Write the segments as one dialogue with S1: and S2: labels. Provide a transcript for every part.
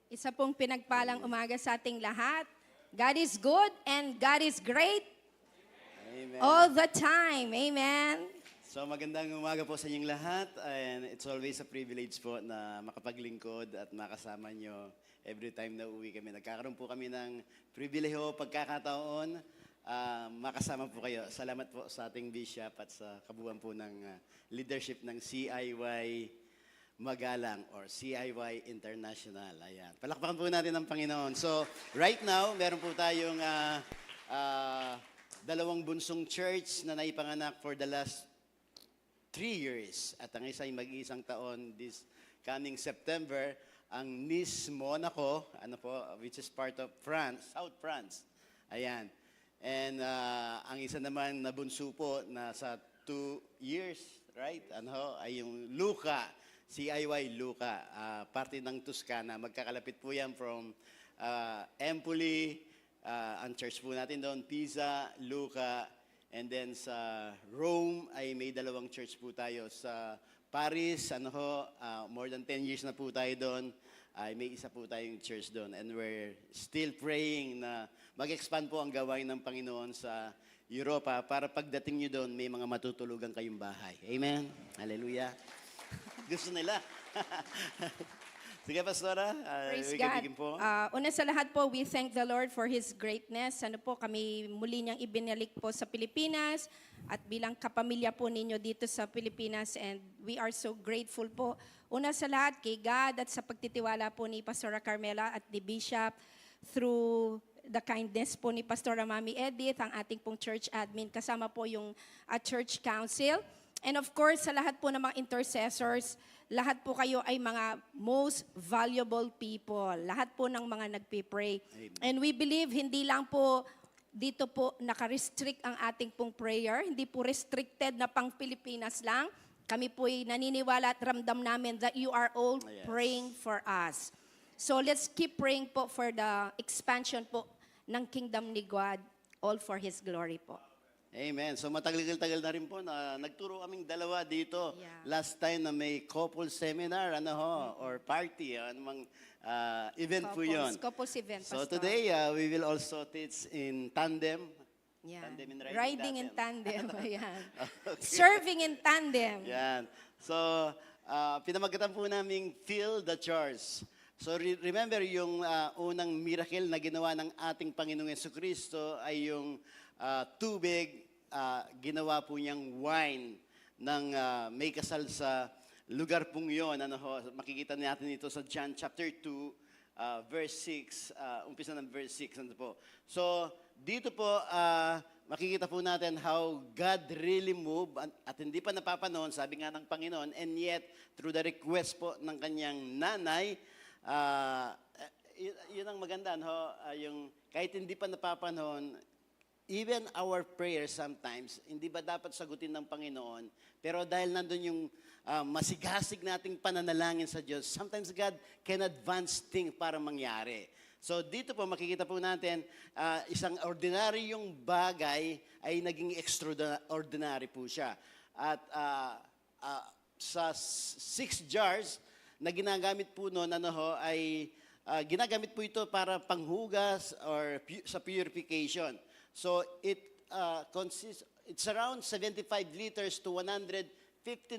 S1: Isa pong pinagpalang umaga sa ating lahat. God is good and God is great
S2: Amen.
S1: all the time. Amen.
S2: So magandang umaga po sa inyong lahat, and it's always a privilege po na makapaglingkod at makasama nyo every time na uwi kami. Nagkakaroon po kami ng pribileho, pagkakataon, makasama po kayo. Salamat po sa ating bishop at sa kabuuan po ng leadership ng CIY Magalang or CIY International. Ayan. Palakpakan po natin ang Panginoon. So, right now, meron po tayong dalawang bunsong church na naipanganak for the last 3 years. At ang isa ay mag-iisang taon this coming September, ang Nice, Monaco, which is part of France, South France. Ayan. And ang isa naman na bunso po na sa 2 years, right? Ay yung Luca, CIY Luca, parte ng Toscana. Magkakalapit po yan from Empoli, ang church po natin doon, Pisa, Luca, and then sa Rome ay may dalawang church po tayo. Sa Paris, more than 10 years na po tayo doon, ay may isa po tayong church doon. And we're still praying na mag-expand po ang gawain ng Panginoon sa Europa para pagdating nyo doon, may mga matutulugan kayong bahay. Amen? Hallelujah. Gusto nila. Sige, Pastora.
S1: Praise God.
S2: Po.
S1: Una sa lahat po, we thank the Lord for His greatness. Kami muli niyang ibinalik po sa Pilipinas at bilang kapamilya po ninyo dito sa Pilipinas, and we are so grateful po. Una sa lahat kay God at sa pagtitiwala po ni Pastora Carmela at ni Bishop through the kindness po ni Pastora Mami Edith, ang ating pong church admin, kasama po yung church council. And of course, sa lahat po ng mga intercessors, lahat po kayo ay mga most valuable people. Lahat po ng mga nagpipray. And we believe hindi lang po dito po naka-restrict ang ating pong prayer. Hindi po restricted na pang Pilipinas lang. Kami po ay naniniwala at ramdam namin that you are all praying for us. So let's keep praying po for the expansion po ng kingdom ni God, all for His glory po.
S2: Amen. So matagal-tagal na rin po na nagturo kaming dalawa dito.
S1: Yeah.
S2: Last time na may couple seminar, or party, event po yun.
S1: Couples event,
S2: So
S1: Pastor.
S2: today, we will also teach in tandem.
S1: Yeah.
S2: Tandem in
S1: Riding in tandem. Ayan.
S2: Okay.
S1: Serving in tandem.
S2: Yan. So, pinamagatan po namin Feel the Church. So, remember yung unang miracle na ginawa ng ating Panginoong Jesucristo ay yung tubig, ginawa po niyang wine ng may kasal sa lugar pong yun. Makikita natin ito sa John chapter 2, verse 6, umpisa ng verse 6. So, dito po, makikita po natin how God really moved at hindi pa napapanahon, sabi nga ng Panginoon, and yet, through the request po ng kanyang nanay, yun ang maganda, yung kahit hindi pa napapanahon, even our prayers sometimes, hindi ba dapat sagutin ng Panginoon? Pero dahil nandun yung masigasig nating pananalangin sa Diyos, sometimes God can advance things para mangyari. So dito po makikita po natin, isang ordinaryong bagay ay naging extraordinary po siya. At sa 6 jars na ginagamit po noon, ay ginagamit po ito para panghugas or sa purification. So it consists, it's around 75 liters to 115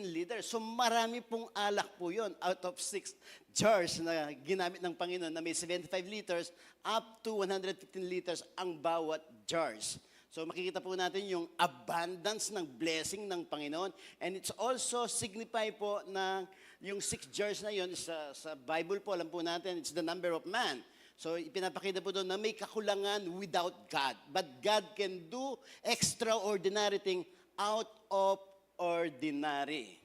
S2: liters. So marami pong alak po yun out of 6 jars na ginamit ng Panginoon na may 75 liters up to 115 liters ang bawat jars. So makikita po natin yung abundance ng blessing ng Panginoon, and it's also signify po na yung 6 jars na yun sa Bible po, alam po natin, it's the number of man. So, ipinapakita po doon na may kakulangan without God. But God can do extraordinary thing out of ordinary.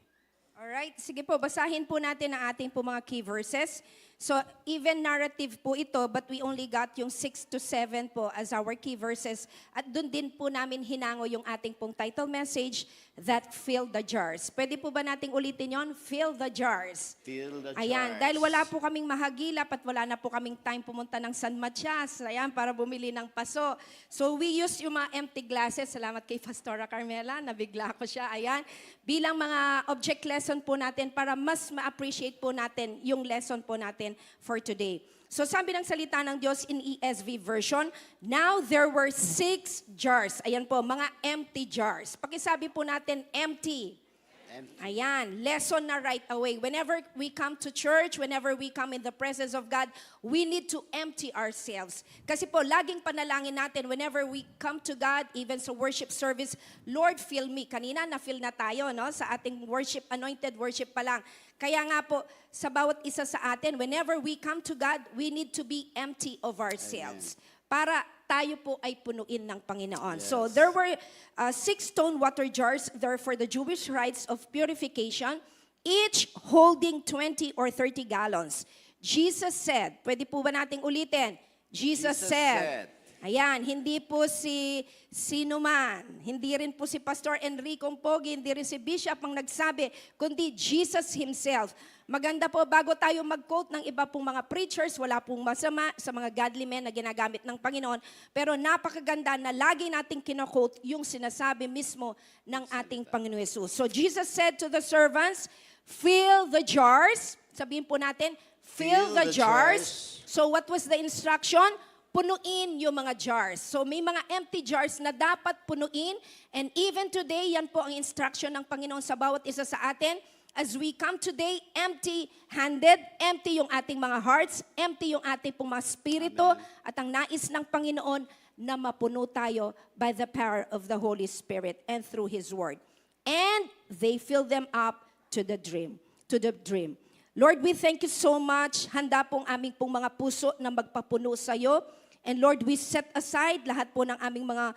S1: Alright, sige po, basahin po natin ang ating po mga key verses. So, even narrative po ito, but we only got yung 6 to 7 po as our key verses. At doon din po namin hinango yung ating pong title message, that fill the jars. Pwede po ba nating ulitin yon? Fill the jars.
S2: Fill the
S1: Ayan,
S2: jars.
S1: dahil wala po kaming mahagilap at wala na po kaming time pumunta ng San Matias, ayan, para bumili ng paso. So we use yung mga empty glasses. Salamat kay Pastora Carmela, nabigla ko siya, ayan. Bilang mga object lesson po natin para mas ma-appreciate po natin yung lesson po natin natin for today. So sabi ng salita ng Diyos in ESV version, now there were 6 jars. Ayan po, mga empty jars. Pakisabi po natin, empty. Ayan, lesson na right away. Whenever we come to church, whenever we come in the presence of God, we need to empty ourselves. Kasi po, laging panalangin natin, whenever we come to God, even sa worship service, Lord, fill me. Kanina, na-fill na tayo, no? Sa ating worship, anointed worship pa lang. Kaya nga po, sa bawat isa sa atin, whenever we come to God, we need to be empty of ourselves. Para tayo po ay punuin ng Panginoon.
S2: Yes.
S1: So there were 6 stone water jars there for the Jewish rites of purification, each holding 20 or 30 gallons. Jesus said, pwede po ba nating ulitin? Jesus said. Ayan, hindi po si sino man, hindi rin po si Pastor Enrico Pogi, hindi rin si Bishop ang nagsabi, kundi Jesus Himself. Maganda po, bago tayo mag-quote ng iba pong mga preachers, wala pong masama sa mga godly men na ginagamit ng Panginoon, pero napakaganda na lagi nating kino-quote yung sinasabi mismo ng ating Panginoon Jesus. So Jesus said to the servants, fill the jars. Sabihin po natin, fill the jars. So what was the instruction? Punuin yung mga jars. So may mga empty jars na dapat punuin, and even today, yan po ang instruction ng Panginoon sa bawat isa sa atin. As we come today, empty-handed, empty yung ating mga hearts, empty yung ating pong mga spirito, at ang nais ng Panginoon na mapuno tayo by the power of the Holy Spirit and through His Word. And they fill them up to the dream. Lord, we thank you so much. Handa pong aming pong mga puso na magpapuno sa iyo. And Lord, we set aside lahat po ng aming mga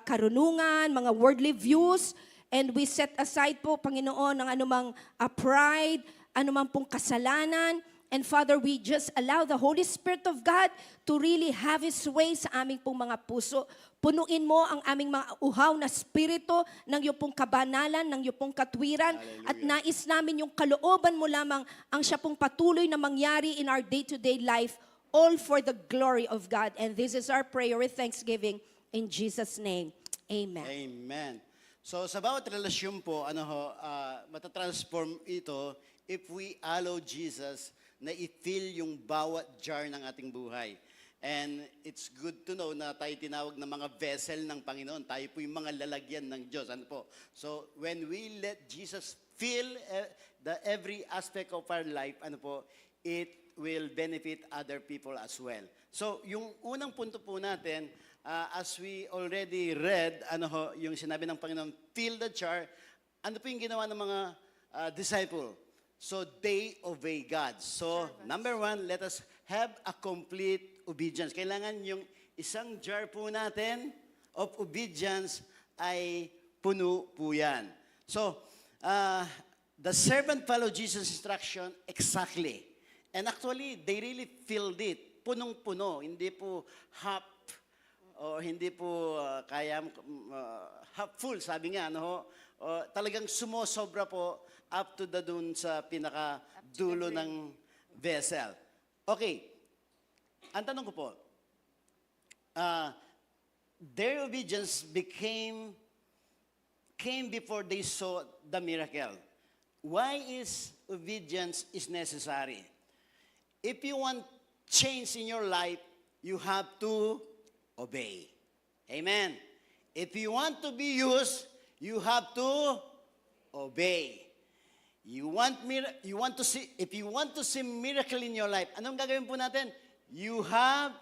S1: karunungan, mga worldly views, and we set aside po, Panginoon, ng anumang pride, anumang pong kasalanan. And Father, we just allow the Holy Spirit of God to really have His way sa aming pong mga puso. Punuin mo ang aming mga uhaw na spirito ng iyong pong kabanalan, ng iyong pong katwiran.
S2: Hallelujah.
S1: At nais namin yung kalooban mo lamang ang siya pong patuloy na mangyari in our day-to-day life, all for the glory of God. And this is our prayer with thanksgiving in Jesus' name. Amen.
S2: Amen. So sa bawat relasyon po, matatransform ito if we allow Jesus na i-fill yung bawat jar ng ating buhay. And it's good to know na tayo tinawag na mga vessel ng Panginoon. Tayo po yung mga lalagyan ng Diyos. Ano po? So when we let Jesus fill the every aspect of our life, it will benefit other people as well. So yung unang punto po natin, as we already read, yung sinabi ng Panginoon, fill the jar. Ano po yung ginawa ng mga disciple? So they obey God. So number 1, let us have a complete obedience. Kailangan yung isang jar po natin of obedience ay puno po yan. So the servant followed Jesus' instruction exactly. And actually, they really filled it. Punong-puno. Hindi po half o hindi po half full, sabi nga, talagang sumosobra po up to dun sa pinaka-dulo ng vessel. Okay, ang tanong ko po, their obedience came before they saw the miracle. Why is obedience is necessary? If you want change in your life, you have to obey. Amen. If you want to be used, you have to obey. If you want to see miracle in your life, anong gagawin po natin? You have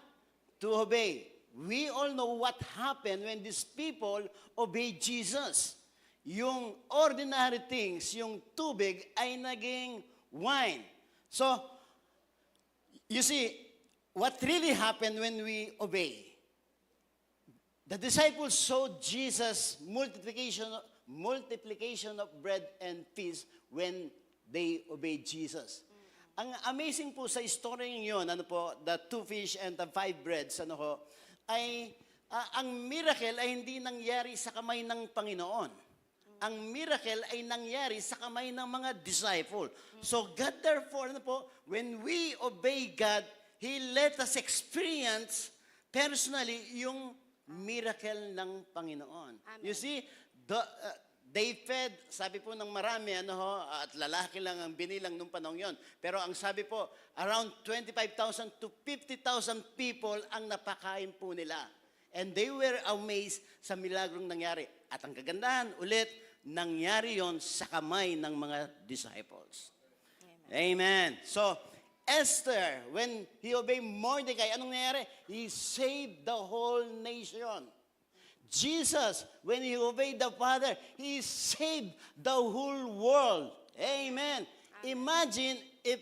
S2: to obey. We all know what happened when these people obeyed Jesus. Yung ordinary things, yung tubig ay naging wine. So, you see, what really happened when we obey? The disciples saw Jesus' multiplication of bread and fish when they obeyed Jesus. Ang amazing po sa story yun, the 2 fish and the 5 breads, ay ang miracle ay hindi nangyari sa kamay ng Panginoon. Ang miracle ay nangyari sa kamay ng mga disciple. So God therefore, when we obey God, He let us experience personally yung miracle ng Panginoon.
S1: Amen.
S2: You see, They fed, sabi po ng marami, at lalaki lang ang binilang nung panahon yon. Pero ang sabi po, around 25,000 to 50,000 people ang napakain po nila. And they were amazed sa milagrong nangyari. At ang kagandahan, ulit, nangyari yon sa kamay ng mga disciples. Amen. So, Esther, when he obeyed Mordecai, anong nangyari? He saved the whole nation. Jesus, when he obeyed the Father, he saved the whole world. Amen. Imagine if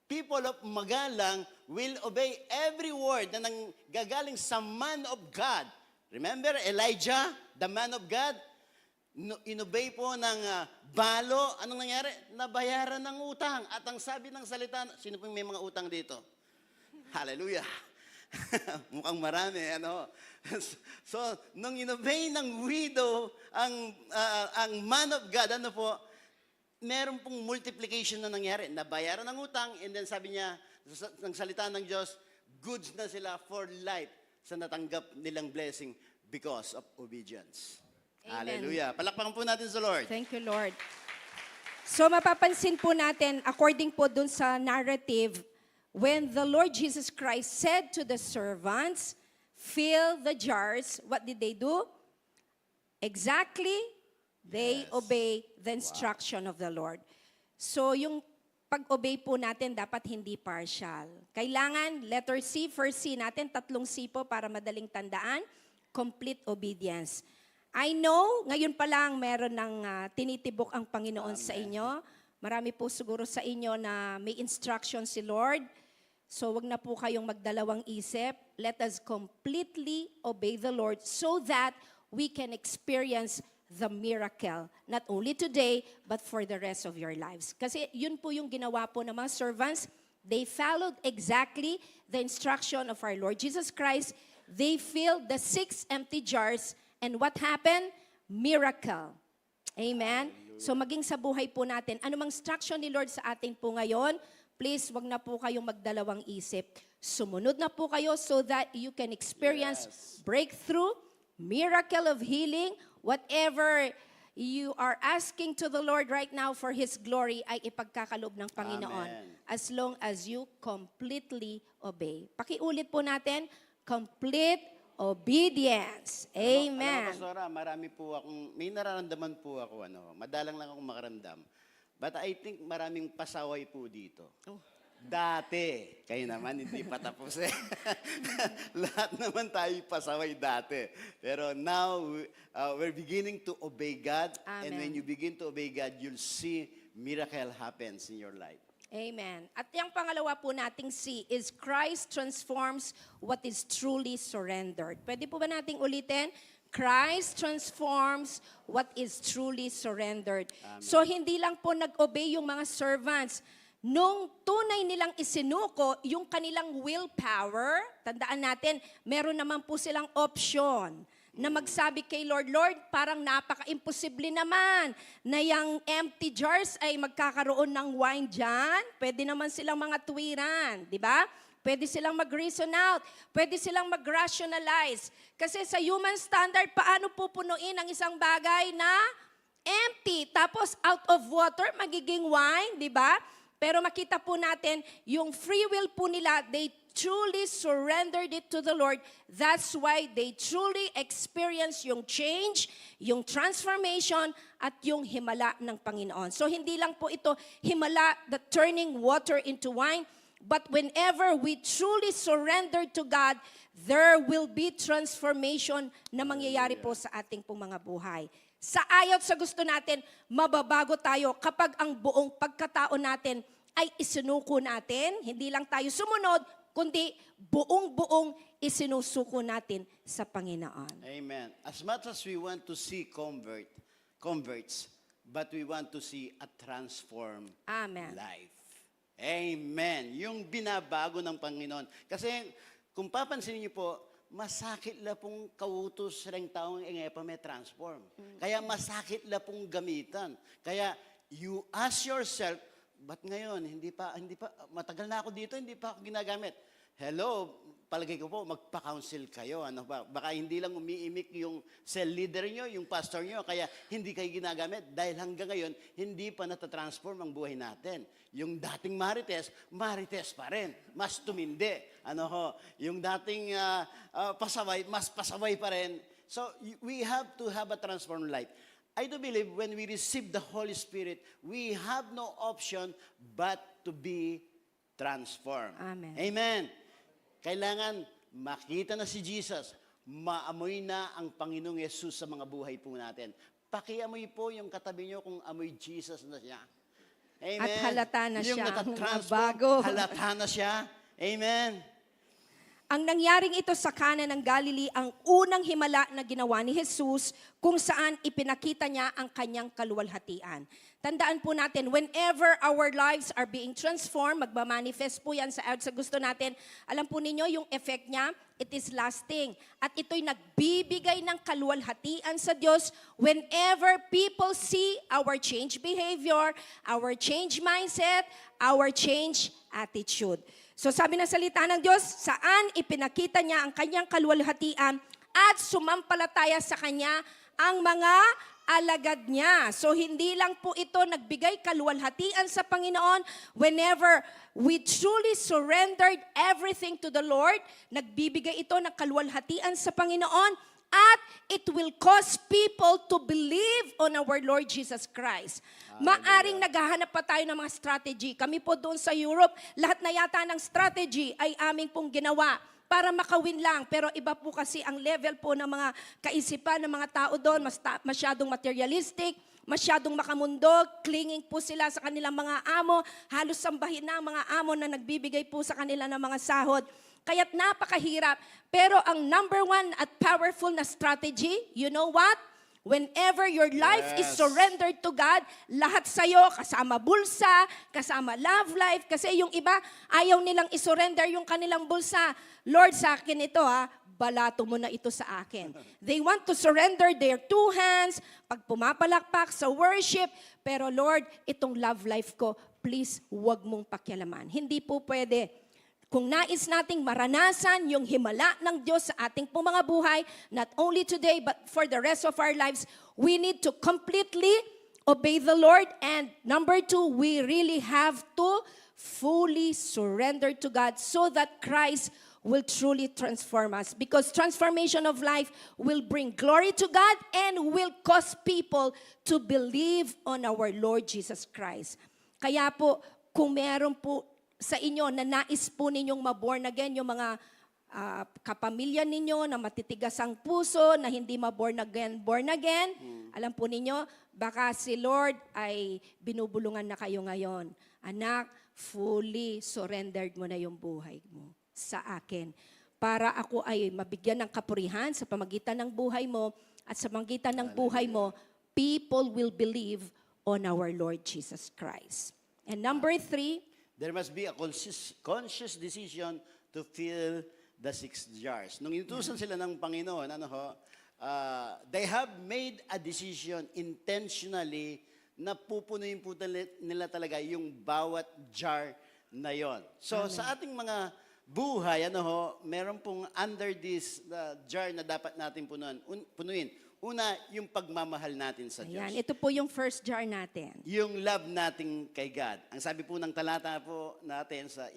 S2: people of Magalang will obey every word na nanggagaling sa man of God. Remember Elijah, the man of God? Inobey po ng balo. Anong nangyari? Nabayaran ng utang. At ang sabi ng salita, sino pong may mga utang dito? Hallelujah. Mukhang marami, So, nung inobey ng widow, ang man of God, meron pong multiplication na nangyari. Nabayaran ng utang, and then sabi niya, ng salita ng Diyos, goods na sila for life sa natanggap nilang blessing because of obedience.
S1: Amen.
S2: Hallelujah. Palakpakan po natin sa Lord.
S1: Thank you, Lord. So mapapansin po natin, according po dun sa narrative, when the Lord Jesus Christ said to the servants, fill the jars, what did they do? Exactly, they obey the instruction of the Lord. So yung pag-obey po natin, dapat hindi partial. Kailangan, letter C, first C natin, 3 C po para madaling tandaan, complete obedience. I know, ngayon pa lang meron ng tinitibok ang Panginoon sa inyo. Marami po siguro sa inyo na may instruction si Lord. So wag na po kayong magdalawang isip. Let us completely obey the Lord so that we can experience the miracle. Not only today, but for the rest of your lives. Kasi yun po yung ginawa po ng mga servants. They followed exactly the instruction of our Lord Jesus Christ. They filled the 6 empty jars. And what happened? Miracle. Amen? So maging sa buhay po natin, anumang instruction ni Lord sa atin po ngayon, please wag na po kayong magdalawang isip. Sumunod na po kayo so that you can experience breakthrough, miracle of healing, whatever you are asking to the Lord right now for His glory ay ipagkakaloob ng Panginoon.
S2: Amen.
S1: As long as you completely obey. Pakiulit po natin, complete obedience. Amen.
S2: Alam mo, Pastora, may nararamdaman po ako, madalang lang akong makaramdam. But I think maraming pasaway po dito. Dati, kayo naman, hindi pa tapos eh. Lahat naman tayo pasaway dati. Pero now, we're beginning to obey God.
S1: Amen.
S2: And when you begin to obey God, you'll see miracle happens in your life.
S1: Amen. At yung pangalawa po nating C is Christ transforms what is truly surrendered. Pwede po ba nating ulitin? Christ transforms what is truly surrendered.
S2: Amen.
S1: So hindi lang po nag-obey yung mga servants. Nung tunay nilang isinuko yung kanilang willpower, tandaan natin, meron naman po silang option na magsabi kay Lord, Lord, parang napaka-imposible naman na yung empty jars ay magkakaroon ng wine dyan. Pwede naman silang mga tuwiran, di ba? Pwede silang mag-reason out. Pwede silang mag-rationalize. Kasi sa human standard, paano pupunuin ang isang bagay na empty? Tapos out of water, magiging wine, di ba? Pero makita po natin, yung free will po nila, they truly surrendered it to the Lord. That's why they truly experience yung change, yung transformation, at yung himala ng Panginoon. So hindi lang po ito himala, the turning water into wine, but whenever we truly surrender to God, there will be transformation na mangyayari po sa ating pong mga buhay. Sa ayaw sa gusto natin, mababago tayo kapag ang buong pagkatao natin ay isinuko natin. Hindi lang tayo sumunod, kundi buong-buong isinusuko natin sa Panginoon.
S2: Amen. As much as we want to see converts, but we want to see a transformed
S1: Amen.
S2: life. Amen. Yung binabago ng Panginoon. Kasi kung papansin niyo po, masakit la pong kautos ng taong pa may transform. Kaya masakit la pong gamitan. Kaya you ask yourself, ba't ngayon, hindi pa, matagal na ako dito, hindi pa ako ginagamit. Hello, palagay ko po, magpa-counsel kayo. Ano ba? Baka hindi lang umiimik yung cell leader nyo, yung pastor nyo, kaya hindi kayo ginagamit. Dahil hanggang ngayon, hindi pa natatransform ang buhay natin. Yung dating marites, marites pa rin. Mas tumindi. Ano ho? Yung dating pasaway, mas pasaway pa rin. So, we have to have a transformed life. I do believe when we receive the Holy Spirit, we have no option but to be transformed.
S1: Amen.
S2: Amen. Kailangan makita na si Jesus, maamoy na ang Panginoong Yesus sa mga buhay po natin. Pakiamoy po yung katabi nyo kung amoy Jesus na siya. Amen.
S1: At halata na
S2: yung
S1: siya,
S2: natatransform,
S1: bago.
S2: halata na siya. Amen.
S1: Ang nangyaring ito sa Cana ng Galilee, ang unang himala na ginawa ni Jesus kung saan ipinakita niya ang kanyang kaluwalhatian. Tandaan po natin, whenever our lives are being transformed, magmamanifest po yan sa gusto natin. Alam po ninyo, yung effect niya, it is lasting. At ito'y nagbibigay ng kaluwalhatian sa Diyos whenever people see our change behavior, our change mindset, our change attitude. So sabi ng salita ng Diyos, saan ipinakita niya ang kanyang kaluwalhatian at sumampalataya sa kanya ang mga alagad niya. So hindi lang po ito nagbigay kaluwalhatian sa Panginoon whenever we truly surrendered everything to the Lord, nagbibigay ito ng kaluwalhatian sa Panginoon at it will cause people to believe on our Lord Jesus Christ. Maaring naghahanap pa tayo ng mga strategy. Kami po doon sa Europe, lahat na yata ng strategy ay aming pong ginawa para makawin lang. Pero iba po kasi ang level po ng mga kaisipan ng mga tao doon, masyadong materialistic, masyadong makamundog, clinging po sila sa kanilang mga amo, halos sambahin na ang mga amo na nagbibigay po sa kanila ng mga sahod. Kaya't napakahirap. Pero ang number one at powerful na strategy, you know what? Whenever your life is surrendered to God, lahat sa'yo, kasama bulsa, kasama love life, kasi yung iba, ayaw nilang isurrender yung kanilang bulsa. Lord, sa akin ito balato mo na ito sa akin. They want to surrender their two hands, pag pumapalakpak sa worship, pero Lord, itong love life ko, please, huwag mong pakialaman. Hindi po pwede. Kung nais nating maranasan yung himala ng Diyos sa ating pong mga buhay, not only today but for the rest of our lives, we need to completely obey the Lord. And number two, we really have to fully surrender to God so that Christ will truly transform us. Because transformation of life will bring glory to God and will cause people to believe on our Lord Jesus Christ. Kaya po, kung meron po sa inyo na nais po ninyong ma-born again, yung mga kapamilya ninyo na matitigas ang puso, na hindi ma-born again, alam po ninyo, baka si Lord ay binubulungan na kayo ngayon. Anak, fully surrendered mo na yung buhay mo sa akin. Para ako ay mabigyan ng kapurihan sa pamagitan ng buhay mo at sa pamagitan ng buhay mo, people will believe on our Lord Jesus Christ. And number three,
S2: there must be a conscious decision to fill the 6 jars. Nung inutusan sila ng Panginoon, they have made a decision intentionally na pupunuin po nila talaga yung bawat jar na yon. So sa ating mga buhay, meron pong under this jar na dapat natin punuin. Una, yung pagmamahal natin sa Diyos.
S1: ayan, ito po yung first jar natin.
S2: Yung love natin kay God. Ang sabi po ng talata po natin sa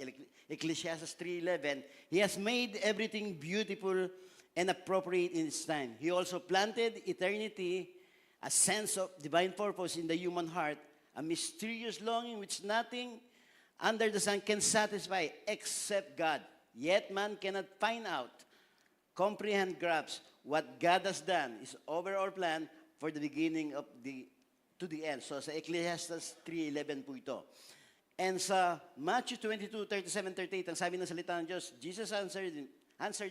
S2: Ecclesiastes 3:11, He has made everything beautiful and appropriate in its time. He also planted eternity, a sense of divine purpose in the human heart, a mysterious longing which nothing under the sun can satisfy except God. Yet man cannot find out, comprehend, grasp what God has done, His overall plan for the beginning of to the end. So sa Ecclesiastes 3:11 po ito. And sa Matthew 22:37-38, ang sabi ng salita ng Diyos, Jesus answered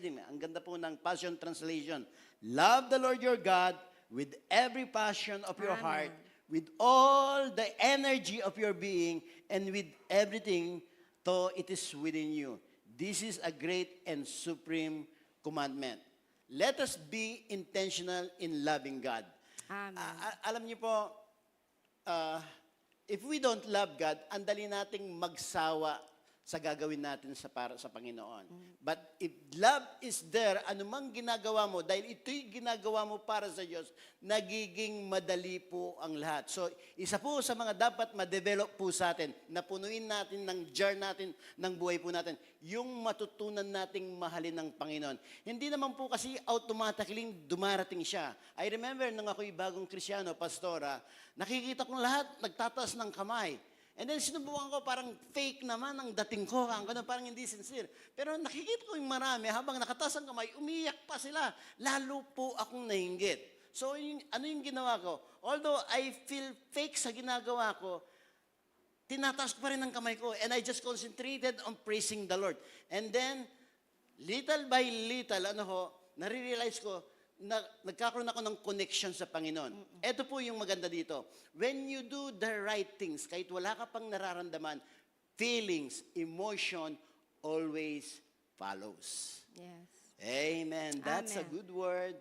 S2: him. Ang ganda po ng Passion Translation. Love the Lord your God with every passion of your heart, with all the energy of your being, and with everything though it is within you. This is a great and supreme commandment. Let us be intentional in loving God.
S1: Amen.
S2: Alam niyo po, if we don't love God, ang dali nating magsawa sa gagawin natin para sa Panginoon. But if love is there, anumang ginagawa mo, dahil ito'y ginagawa mo para sa Diyos, nagiging madali po ang lahat. So, isa po sa mga dapat ma-develop po sa atin, napunuin natin ng jar natin, ng buhay po natin, yung matutunan nating mahalin ng Panginoon. Hindi naman po kasi automatically dumarating siya. I remember nung ako'y bagong Kristyano, pastora, nakikita kong lahat nagtataas ng kamay. And then sinubukan ko, parang fake naman ang dating ko, parang hindi sincere. Pero nakikita ko yung marami, habang nakataas ang kamay, umiyak pa sila. Lalo po akong nahinggit. So ano yung ginawa ko? Although I feel fake sa ginagawa ko, tinataas ko pa rin ang kamay ko. And I just concentrated on praising the Lord. And then, little by little, nare-realize ko, nagkakaroon ako ng connection sa Panginoon. Ito po yung maganda dito. When you do the right things, kahit wala ka pang nararamdaman, feelings, emotion always follows.
S1: Yes.
S2: Amen. That's a
S1: Amen.
S2: good word.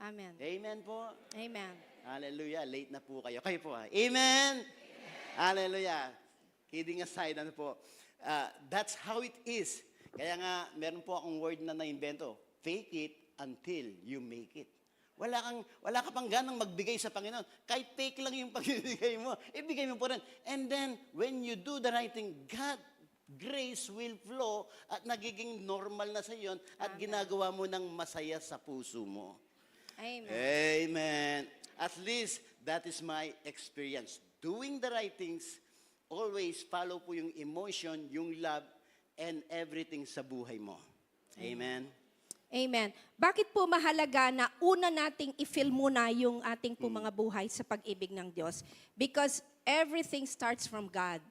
S1: Amen.
S2: Amen po.
S1: Amen.
S2: Hallelujah. Late na po kayo. Kayo po ha. Amen. Hallelujah. Kidding aside, that's how it is. Kaya nga, meron po akong word na na-invento. Fake it until you make it. Wala ka pang ganang magbigay sa Panginoon. Kahit fake lang yung pagbibigay mo, ibigay mo po rin. And then, when you do the right thing, God, grace will flow at nagiging normal na sa iyo at ginagawa mo ng masaya sa puso mo.
S1: Amen.
S2: Amen. At least, that is my experience. Doing the right things, always follow po yung emotion, yung love, and everything sa buhay mo. Amen.
S1: Amen. Bakit po mahalaga na una nating i-fill muna yung ating po mga buhay sa pag-ibig ng Diyos? Because everything starts from God.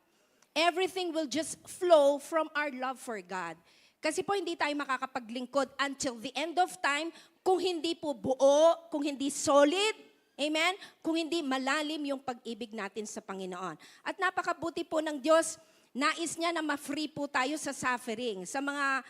S1: Everything will just flow from our love for God. Kasi po hindi tayo makakapaglingkod until the end of time kung hindi po buo, kung hindi solid, amen? Kung hindi malalim yung pag-ibig natin sa Panginoon. At napakabuti po ng Diyos, nais niya na ma-free po tayo sa suffering, sa mga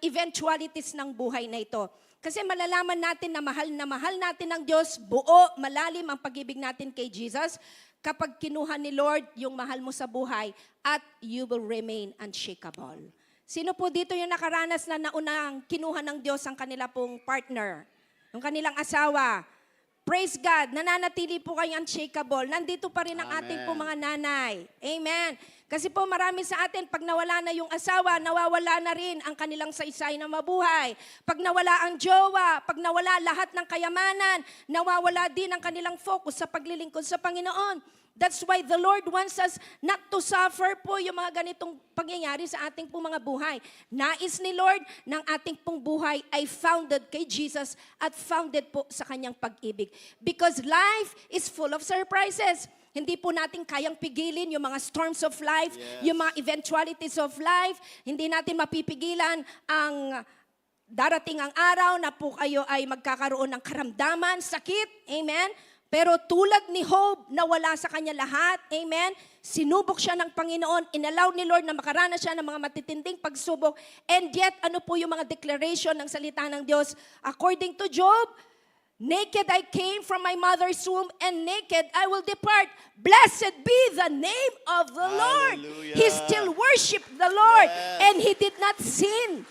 S1: eventualities ng buhay na ito. Kasi malalaman natin na mahal natin ng Diyos, buo, malalim ang pag-ibig natin kay Jesus kapag kinuha ni Lord yung mahal mo sa buhay at you will remain unshakable. Sino po dito yung nakaranas na naunang kinuha ng Diyos ang kanila pong partner, yung kanilang asawa? Praise God, nananatili po kayo unshakable. Nandito pa rin ang
S2: Amen.
S1: ating po mga nanay. Amen. Kasi po marami sa atin, pag nawala na yung asawa, nawawala na rin ang kanilang saysay na mabuhay. Pag nawala ang jowa, pag nawala lahat ng kayamanan, nawawala din ang kanilang focus sa paglilingkod sa Panginoon. That's why the Lord wants us not to suffer po yung mga ganitong pangyayari sa ating pong mga buhay. Nais ni Lord ng ating pong buhay ay founded kay Jesus at founded po sa kanyang pag-ibig. Because life is full of surprises. Hindi po natin kayang pigilin yung mga storms of life, yung mga eventualities of life. Hindi natin mapipigilan ang darating ang araw na po kayo ay magkakaroon ng karamdaman, sakit. Amen? Pero tulad ni Job na wala sa kanya lahat, amen, sinubok siya ng Panginoon, inallow ni Lord na makaranas siya ng mga matitinding pagsubok, and yet, ano po yung mga declaration ng salita ng Diyos? According to Job, naked I came from my mother's womb, and naked I will depart. Blessed be the name of the Lord.
S2: Hallelujah.
S1: He still worshiped the Lord,
S2: Yes.
S1: and he did not sin.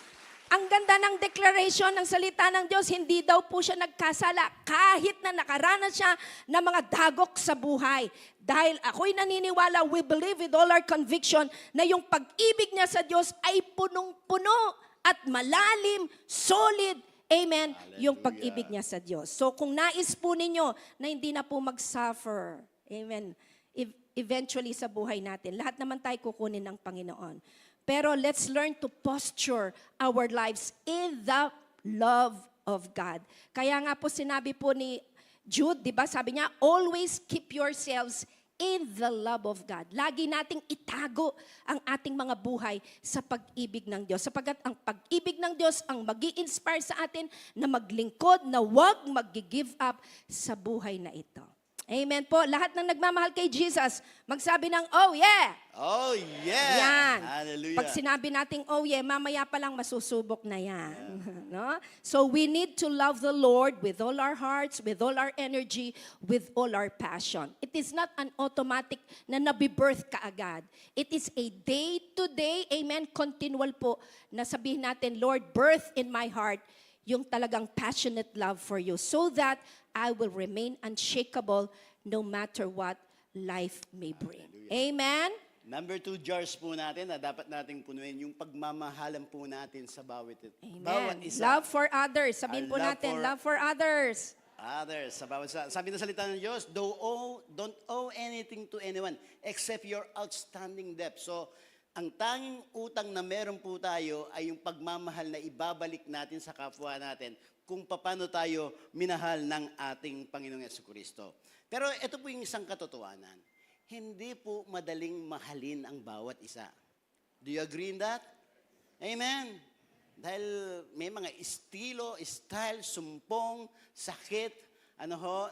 S1: Ang ganda ng declaration ng salita ng Diyos, hindi daw po siya nagkasala kahit na nakaranas siya ng mga dagok sa buhay. Dahil ako'y naniniwala, we believe with all our conviction na yung pag-ibig niya sa Diyos ay punong-puno at malalim, solid, amen, yung pag-ibig niya sa Diyos. So kung nais po ninyo na hindi na po mag-suffer, amen, eventually sa buhay natin, lahat naman tayo kukunin ng Panginoon. Pero let's learn to posture our lives in the love of God. Kaya nga po sinabi po ni Jude, di ba, sabi niya, always keep yourselves in the love of God. Lagi nating itago ang ating mga buhay sa pag-ibig ng Diyos. Sapagkat ang pag-ibig ng Diyos ang mag-i-inspire sa atin na maglingkod, na huwag mag-give up sa buhay na ito. Amen po. Lahat ng nagmamahal kay Jesus, magsabi ng, oh yeah!
S2: Oh, yeah!
S1: Yan.
S2: Hallelujah.
S1: Pag sinabi nating, oh yeah, mamaya pa lang masusubok na yan. No? So we need to love the Lord with all our hearts, with all our energy, with all our passion. It is not an automatic na nabibirth ka agad. It is a day-to-day, amen, continual po, na sabihin natin, Lord, birth in my heart yung talagang passionate love for you so that I will remain unshakable no matter what life may bring. Amen?
S2: Number 2 jars po natin na dapat nating punuin yung pagmamahalan po natin sa bawat
S1: Amen.
S2: isa.
S1: Love for others. Sabihin po
S2: Love
S1: natin,
S2: for-
S1: love for others.
S2: Others, sa bawat isa. Sabi ng salita ng Diyos, don't owe anything to anyone except your outstanding debt. So, ang tanging utang na meron po tayo ay yung pagmamahal na ibabalik natin sa kapwa natin kung paano tayo minahal ng ating Panginoong Jesucristo. Pero ito po yung isang katotohanan. Hindi po madaling mahalin ang bawat isa. Do you agree in that? Amen. Dahil may mga estilo, style, sumpong, sakit,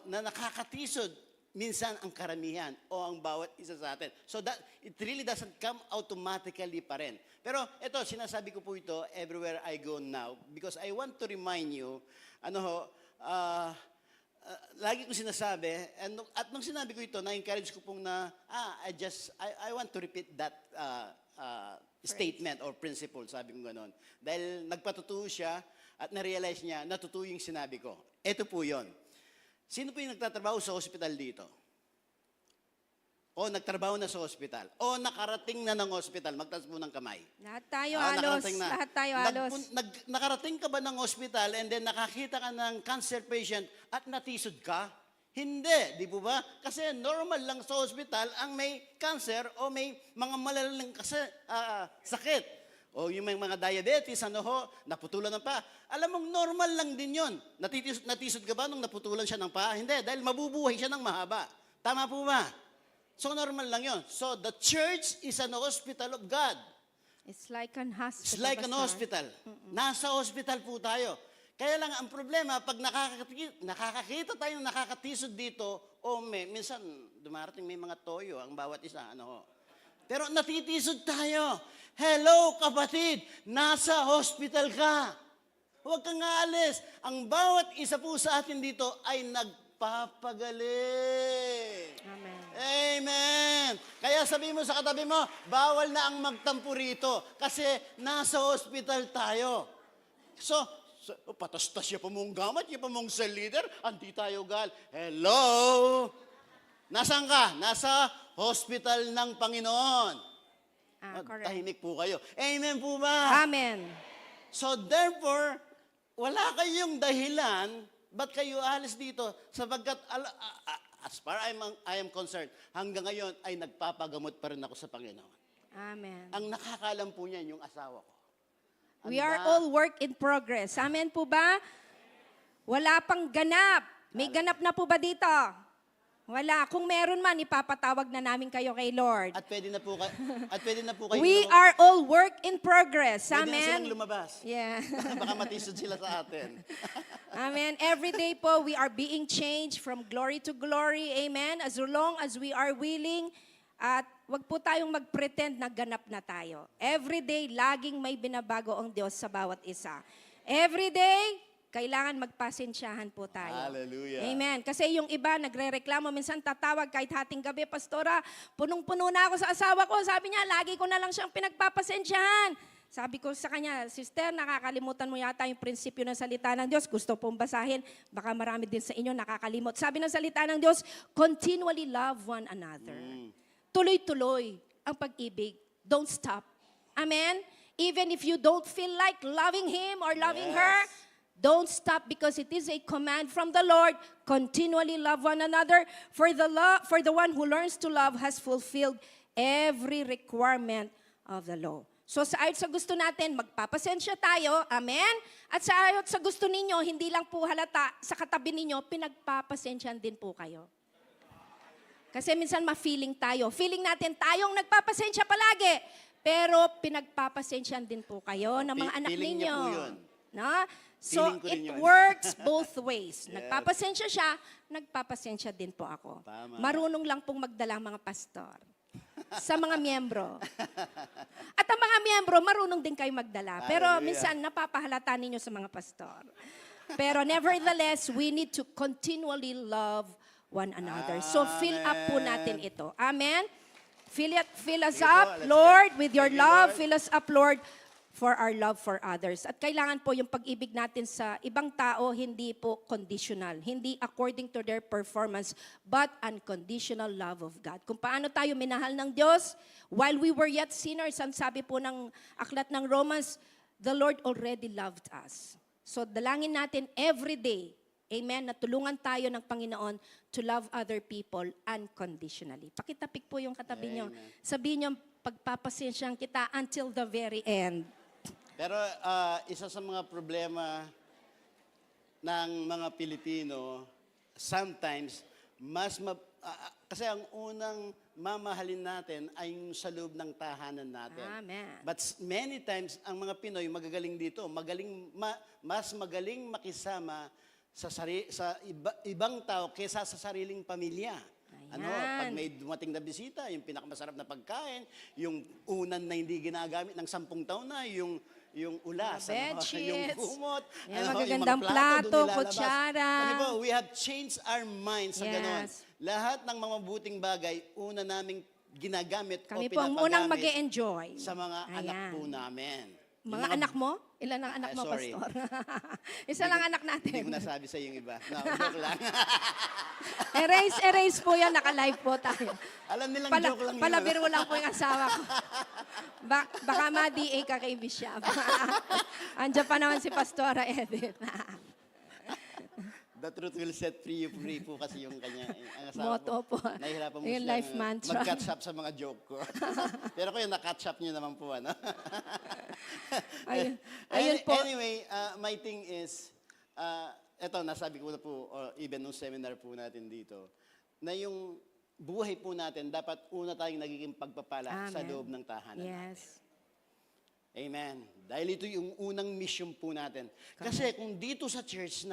S2: na nakakatisod minsan ang karamihan o ang bawat isa sa atin. So that it really doesn't come automatically pa rin. Pero ito, sinasabi ko po ito everywhere I go now because I want to remind you, lagi ko sinasabi, at nung sinabi ko ito, na-encourage ko pong I want to repeat that statement or principle, sabi ko gano'n. Dahil nagpatutuo siya at na-realize niya, natutuo yung sinabi ko. Ito po yon. Sino po yung nagtatrabaho sa hospital dito? O nagtrabaho na sa hospital? O nakarating na ng hospital? Magtaas po ng kamay.
S1: Lahat tayo halos.
S2: Nakarating na.
S1: Lahat tayo halos.
S2: Nakarating ka ba ng hospital and then nakakita ka ng cancer patient at natisod ka? Hindi, di po ba? Kasi normal lang sa hospital ang may cancer o may mga malalalang sakit. O yung may mga diabetes, naputulan ng paa. Alam mong normal lang din yon. Natisod ka ba nung naputulan siya ng paa? Hindi, dahil mabubuhay siya ng mahaba. Tama po ba? So normal lang yon. So the church is an hospital of God.
S1: It's like an hospital.
S2: It's like an
S1: Pastor.
S2: hospital. Nasa hospital po tayo. Kaya lang ang problema, pag nakakakita tayo ng nakakatisod dito, minsan dumarating may mga toyo ang bawat isa. Pero natitisod tayo. Hello, kapatid! Nasa hospital ka. Huwag kang aalis. Ang bawat isa po sa atin dito ay nagpapagaling.
S1: Amen.
S2: Amen! Kaya sabi mo sa katabi mo, bawal na ang magtampo rito kasi nasa hospital tayo. So patastas siya pa mong gamat, siya pa mong cell leader, andi tayo gal. Hello! Nasaan ka? Nasa hospital ng Panginoon.
S1: Correct.
S2: Tahimik po kayo. Amen po ba?
S1: Amen.
S2: So therefore, wala kayong dahilan ba't kayo alis dito sapagkat as far I am concerned, hanggang ngayon ay nagpapagamot pa rin ako sa Panginoon.
S1: Amen.
S2: Ang nakakaalam po niyan yung asawa ko.
S1: We are all work in progress. Amen po ba? Wala pang ganap. May ganap na po ba dito? Wala. Kung meron man, ipapatawag na namin kayo kay Lord.
S2: At pwede na po kayo.
S1: We are all work in progress.
S2: Pwede na silang
S1: Amen.
S2: lumabas.
S1: Yeah.
S2: Baka matisod sila sa atin.
S1: Amen. Every day po, we are being changed from glory to glory. Amen. As long as we are willing, at wag po tayong mag-pretend na ganap na tayo. Every day, laging may binabago ang Diyos sa bawat isa. Every day, kailangan magpasensyahan po tayo.
S2: Hallelujah.
S1: Amen. Kasi yung iba, nagre-reklamo, minsan tatawag kahit hating gabi, Pastora, punong-puno na ako sa asawa ko. Sabi niya, lagi ko na lang siyang pinagpapasensyahan. Sabi ko sa kanya, Sister, nakakalimutan mo yata yung prinsipyo ng salita ng Diyos. Gusto pong basahin, baka marami din sa inyo nakakalimot. Sabi ng salita ng Diyos, continually love one another. Tuloy-tuloy ang pag-ibig. Don't stop. Amen? Even if you don't feel like loving him or loving her, don't stop because it is a command from the Lord. Continually love one another. For the one who learns to love has fulfilled every requirement of the law. So sa gusto natin, magpapasensya tayo. Amen? At sa gusto ninyo, hindi lang po halata, sa katabi ninyo, pinagpapasensyahan din po kayo. Kasi minsan ma-feeling tayo. Feeling natin tayong nagpapasensya palagi. Pero pinagpapasensyahan din po kayo ng mga anak
S2: Feeling niya
S1: ninyo.
S2: po yun.
S1: No? So,
S2: Feeling ko rin
S1: it
S2: yun.
S1: works both ways.
S2: Yes.
S1: Nagpapasensya siya, nagpapasensya din po ako.
S2: Tama.
S1: Marunong lang pong magdala ang mga pastor sa mga miyembro. At ang mga miyembro, marunong din kayo magdala. Pero
S2: Hallelujah.
S1: minsan, napapahalata ninyo sa mga pastor. Pero nevertheless, we need to continually love one another. So, fill up po natin ito. Amen? Fill us
S2: Sige po,
S1: up,
S2: let's
S1: Lord,
S2: go.
S1: with your
S2: Thank you,
S1: love.
S2: Lord.
S1: Fill us up, Lord, for our love for others. At kailangan po yung pag-ibig natin sa ibang tao, hindi po conditional. Hindi according to their performance, but unconditional love of God. Kung paano tayo minahal ng Diyos, while we were yet sinners, ang sabi po ng aklat ng Romans, the Lord already loved us. So dalangin natin every day, amen, na tulungan tayo ng Panginoon to love other people unconditionally. Pakitapik po yung katabi nyo.
S2: Amen.
S1: Sabihin nyo, pagpapasensyang kita until the very end.
S2: Pero isa sa mga problema ng mga Pilipino, sometimes, kasi ang unang mamahalin natin ay yung sa loob ng tahanan natin.
S1: Amen.
S2: But many times, ang mga Pinoy magagaling dito, mas magaling makisama sa ibang tao kaysa sa sariling pamilya.
S1: Ayan.
S2: Pag may dumating na bisita, yung pinakamasarap na pagkain, yung unan na hindi ginagamit ng 10 taon na, yung ulas,
S1: Bedsheets.
S2: yung kumot,
S1: Yan,
S2: yung
S1: magagandang
S2: mga
S1: plato,
S2: doon nilalabas.
S1: kutsara.
S2: We have changed our minds sa
S1: Yes.
S2: ganon. Lahat ng mga mabuting bagay, una naming ginagamit
S1: Kami
S2: o
S1: po ang unang
S2: pinapagamit
S1: mag-e-enjoy.
S2: sa mga anak
S1: Ayan.
S2: po namin. Yung
S1: Mga anak mo? Ilan ang anak mo,
S2: sorry.
S1: Pastor? Isa lang anak natin.
S2: Hindi ko nasabi sa yung iba. No, joke lang.
S1: Erase po yan. Naka-live po tayo.
S2: Alam nilang joke lang yun.
S1: Palabiro lang po yung asawa ko. Baka ma-DA ka kay Bishop. Andiyan pa naman si Pastora Edith.
S2: The truth will set free you free po kasi yung kanya. Ang asawa
S1: Motto po.
S2: Nahihirapan mo
S1: Yung
S2: siyang
S1: life mantra.
S2: mag-catch up sa mga joke ko. Pero kayo, na-catch up niyo naman po, ano?
S1: Ayun po.
S2: Anyway, my thing is, eto, nasabi ko na po, even nung seminar po natin dito, na yung buhay po natin, dapat una tayong nagiging pagpapala sa
S1: Amen.
S2: loob ng tahanan.
S1: Yes.
S2: Amen. Dahil ito yung unang mission po natin. Kasi kung dito sa church,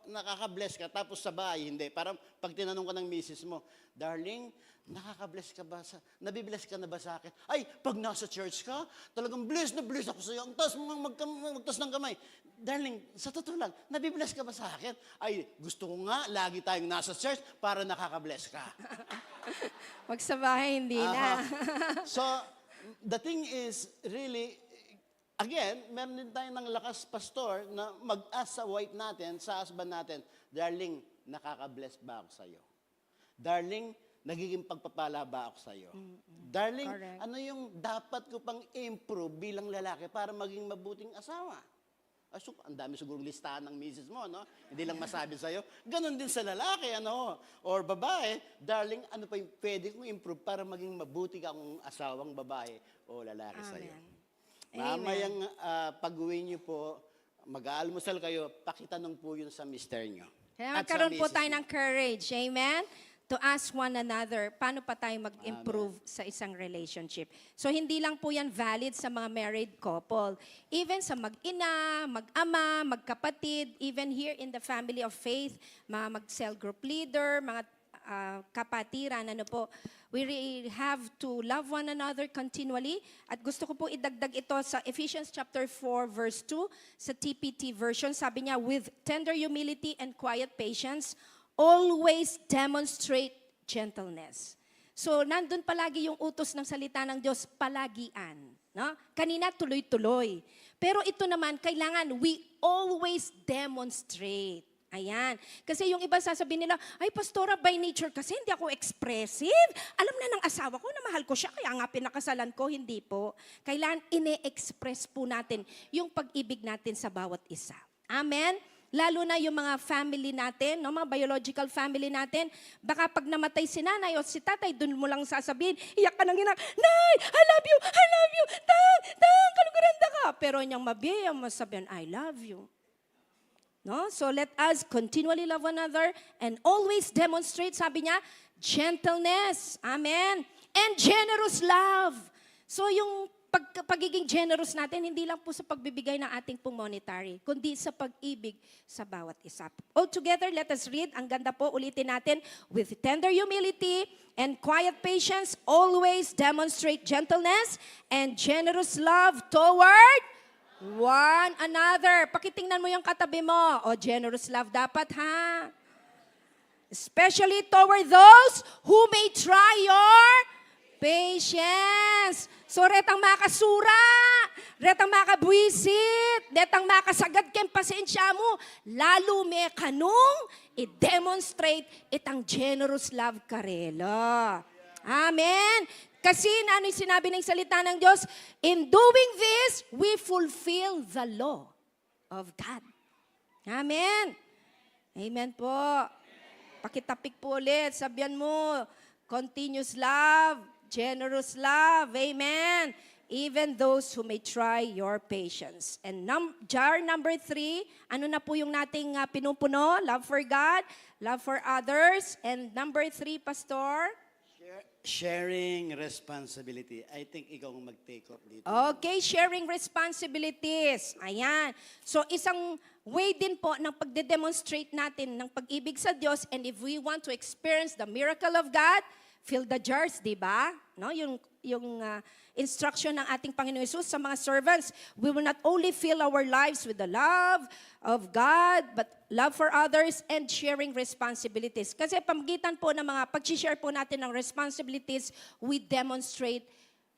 S2: nakaka-bless ka, tapos sa bahay, hindi. Parang pag tinanong ka ng misis mo, darling, nakaka-bless ka ba? Nabibless ka na ba sa akin? Ay, pag nasa church ka, talagang bless na bless ako sa iyo. Ang taas mo magtas ng kamay. Darling, sa totoo lang, nabibless ka ba sa akin? Ay, gusto ko nga, lagi tayong nasa church para nakaka-bless ka.
S1: Wag sa bahay, hindi na.
S2: So, the thing is, really, again, meron din tayo ng lakas, pastor, na mag-ask sa wife natin, sa husband natin, darling, nakaka-bless ba ako sa'yo? Darling, nagiging pagpapala ba ako sa'yo? Darling,
S1: Correct.
S2: ano yung dapat ko pang improve bilang lalaki para maging mabuting asawa? So, ang dami sigurong listahan ng misis mo, no? Hindi lang masabi sa'yo. Ganon din sa lalaki, ano? Or babae, darling, ano pa yung pwede kong improve para maging mabuti ka akong asawang babae o lalaki sa'yo?
S1: Amen.
S2: Mamayang pag-uwi niyo po, mag-aalmusal kayo, pakitanong po yun sa mister niyo.
S1: Kaya
S2: At sa
S1: magkaroon po
S2: misis
S1: tayo
S2: niyo.
S1: ng courage, amen? To ask one another, paano pa tayo mag-improve sa isang relationship. So, hindi lang po yan valid sa mga married couple. Even sa mag-ina, mag-ama, magkapatid, even here in the family of faith, mga mag-cell group leader, mga kapatiran, ano po, we really have to love one another continually. At gusto ko po idagdag ito sa Ephesians chapter 4, verse 2, sa TPT version. Sabi niya, with tender humility and quiet patience, always demonstrate gentleness. So, nandun palagi yung utos ng salita ng Diyos, palagian. No? Kanina, tuloy-tuloy. Pero ito naman, kailangan we always demonstrate. Ayan. Kasi yung iba sasabihin nila, ay, pastora, by nature kasi hindi ako expressive. Alam na ng asawa ko na mahal ko siya, kaya nga pinakasalan ko, hindi po. Kailangan ine-express po natin yung pag-ibig natin sa bawat isa. Amen? Lalo na yung mga family natin, no, mga biological family natin, baka pag namatay si nanay o si tatay, dun mo lang sasabihin, iyak ka ng inak, Nay, I love you, Tang, kaluguranda ka. Pero niyang mabiyayang masabihin, I love you. No? So let us continually love one another and always demonstrate, sabi niya, gentleness. Amen. And generous love. So yung pagiging generous natin, hindi lang po sa pagbibigay ng ating pong monetary, kundi sa pag-ibig sa bawat isa. All together, let us read. Ang ganda po, ulitin natin. With tender humility and quiet patience, always demonstrate gentleness and generous love toward one another. Pakitingnan mo yung katabi mo. O, generous love dapat, ha? Especially toward those who may try your patience. So, retang makasura, retang makabwisit, retang makasagad ken pasensya mo, lalo me kanung i-demonstrate itang generous love karela. Amen. Kasi ano yung sinabi ng salita ng Diyos? In doing this, we fulfill the law of God. Amen. Amen po. Pakitapik po ulit. Sabihan mo, continuous love, generous love. Amen. Even those who may try your patience. And jar number 3, ano na po yung nating pinupuno? Love for God, love for others. And number 3, Pastor?
S2: Sharing responsibility. I think ikaw ang mag-take off dito.
S1: Okay, sharing responsibilities. Ayan. So, isang way din po ng pagde-demonstrate natin ng pag-ibig sa Diyos, and if we want to experience the miracle of God, fill the jars, di ba? No, yung instruction ng ating Panginoon Hesus sa mga servants, we will not only fill our lives with the love of God, but love for others and sharing responsibilities. Kasi pamagitan po ng mga pag-share po natin ng responsibilities, we demonstrate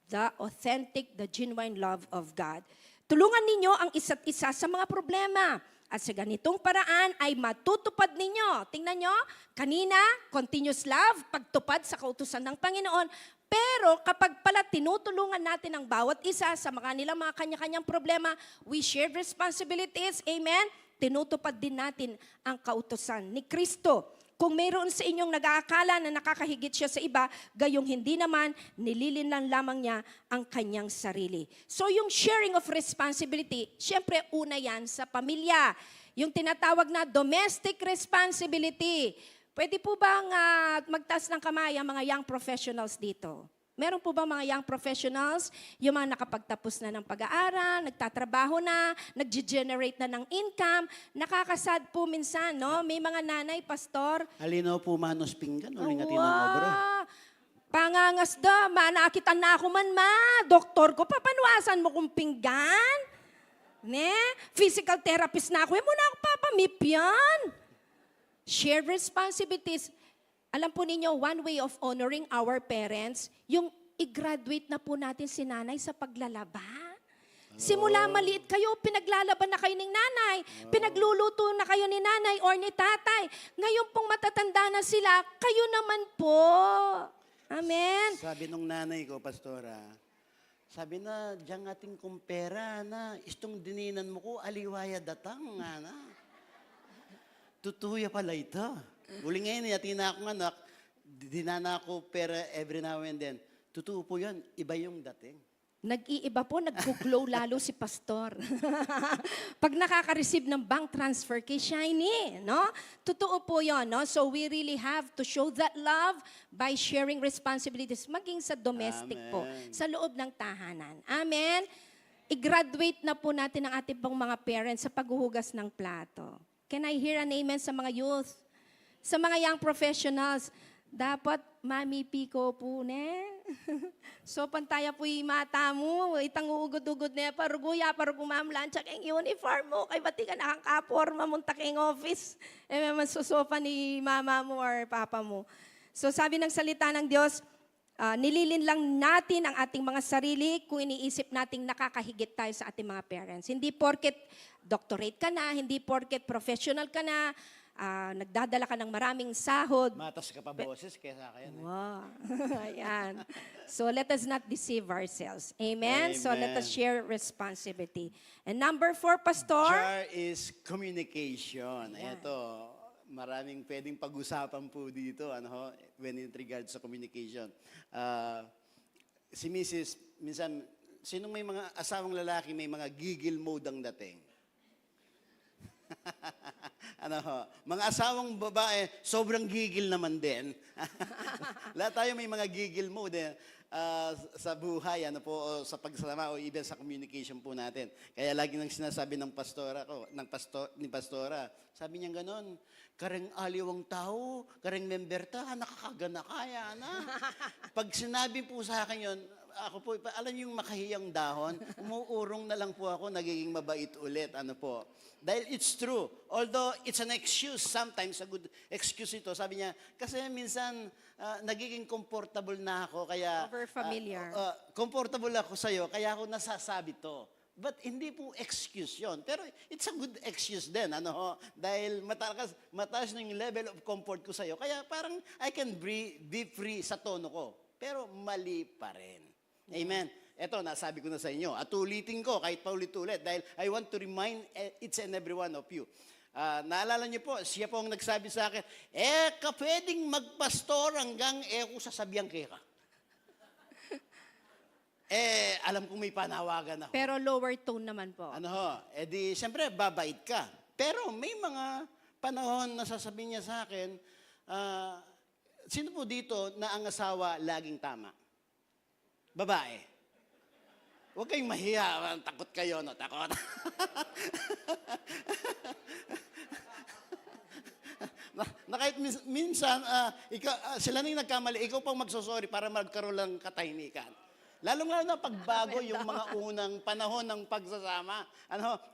S1: the authentic, the genuine love of God. Tulungan ninyo ang isa't isa sa mga problema. At sa ganitong paraan ay matutupad ninyo. Tingnan nyo, kanina, continuous love, pagtupad sa kautusan ng Panginoon. Pero kapag pala tinutulungan natin ang bawat isa sa mga nilang mga kanya-kanyang problema, we share responsibilities, amen? Tinutupad din natin ang kautusan ni Kristo. Kung mayroon sa inyong nag-aakala na nakakahigit siya sa iba, gayong hindi naman, nililinlang lamang niya ang kanyang sarili. So yung sharing of responsibility, syempre una yan sa pamilya. Yung tinatawag na domestic responsibility. Pwede po bang magtaas ng kamay ang mga young professionals dito? Meron po ba mga young professionals, yung mga nakapagtapos na ng pag-aaral, nagtatrabaho na, nag-generate na ng income, nakakasad po minsan, no? May mga nanay, pastor.
S2: Halinaw po manos pinggan, uling atin ang obra.
S1: Pangangas da, manakitan na ako man doktor ko, papanwasan mo kong pinggan? Ne? Physical therapist na ako, mo na ako papamip yan. Shared responsibilities. Alam po ninyo, one way of honoring our parents, yung i-graduate na po natin si nanay sa paglalaba. Simula maliit kayo, pinaglalaban na kayo ng nanay, pinagluluto na kayo ni nanay or ni tatay. Ngayon pong matatanda na sila, kayo naman po. Amen.
S2: Sabi nung nanay ko, pastora, sabi na, diyang ating kumpera na, istong dininan mo ko, aliwaya datang nga na. Tutuya pala ito. Uli ngayon, yatina akong anak, dinana ako pera every now and then. Totoo po yan, iba yung dating.
S1: Nag-iiba po, nagkuklow lalo si pastor. Pag nakaka-receive ng bank transfer kay Shiny, no? Totoo po yun, no? So we really have to show that love by sharing responsibilities, maging sa domestic po, sa loob ng tahanan. Amen? I-graduate na po natin ang ating pong mga parents sa paghuhugas ng plato. Can I hear an amen sa mga youth? Sa mga young professionals, dapat mami piko po ne. So pantaya po yung mata mo, itang uugod-ugod na paruguya, parugumamlan, tsak ang uniform mo, kay bati ka nakakaporma munta kang office. May susopa ni mama mo or papa mo. So sabi ng salita ng Diyos, nililin lang natin ang ating mga sarili kung iniisip nating nakakahigit tayo sa ating mga parents. Hindi porket doctorate ka na, hindi porket professional ka na, nagdadala ka ng maraming sahod.
S2: Matas ka pa boses, kaya sa akin.
S1: Wow. Ayan. So let us not deceive ourselves. Amen? So let us share responsibility. And number 4, Pastor?
S2: Jar is communication. Ito, maraming pwedeng pag-usapan po dito when in regards sa communication. Si Mrs., minsan, sinong may mga asawang lalaki may mga gigil mode ang dating? Ano ho, mga asawang babae, sobrang gigil naman din. Lahat tayo may mga gigil mode sa buhay, ano po, o sa pagsasama o even sa communication po natin. Kaya lagi nang sinasabi ng pastora ko, ni pastora, sabi niya ganon, kareng aliwang tao, kareng member ta, nakakagana kaya na. Pag sinabi po sa akin yon, ako po, alam niyo yung makahiyang dahon, umuurong na lang po ako, nagiging mabait ulit, ano po. Dahil it's true. Although it's an excuse, sometimes a good excuse ito. Sabi niya, kasi minsan nagiging comfortable na ako, kaya...
S1: Over familiar.
S2: Comfortable ako sa'yo, kaya ako nasasabi to. But hindi po excuse yon. Pero it's a good excuse din, ano ho? Dahil mataas na yung level of comfort ko sa'yo, kaya parang I can be free sa tono ko. Pero mali pa rin. Amen. Eto, nasabi ko na sa inyo. At ulitin ko kahit paulit-ulit dahil I want to remind each and every one of you. Naalala niyo po, siya po ang nagsabi sa akin, pwedeng magpastor hanggang kung sasabihan ka. Alam kong may panawagan ako.
S1: Pero lower tone naman po.
S2: Ano ho, siyempre, babait ka. Pero may mga panahon na sasabihin niya sa akin, sino po dito na ang asawa laging tama? Babae. Huwag kayong mahiya. Takot kayo, no? Takot. na kahit minsan, sila nang nagkamali, ikaw pang magsosorry para magkaroon lang katahimikan. Lalong-lalo na pagbago yung mga unang panahon ng pagsasama.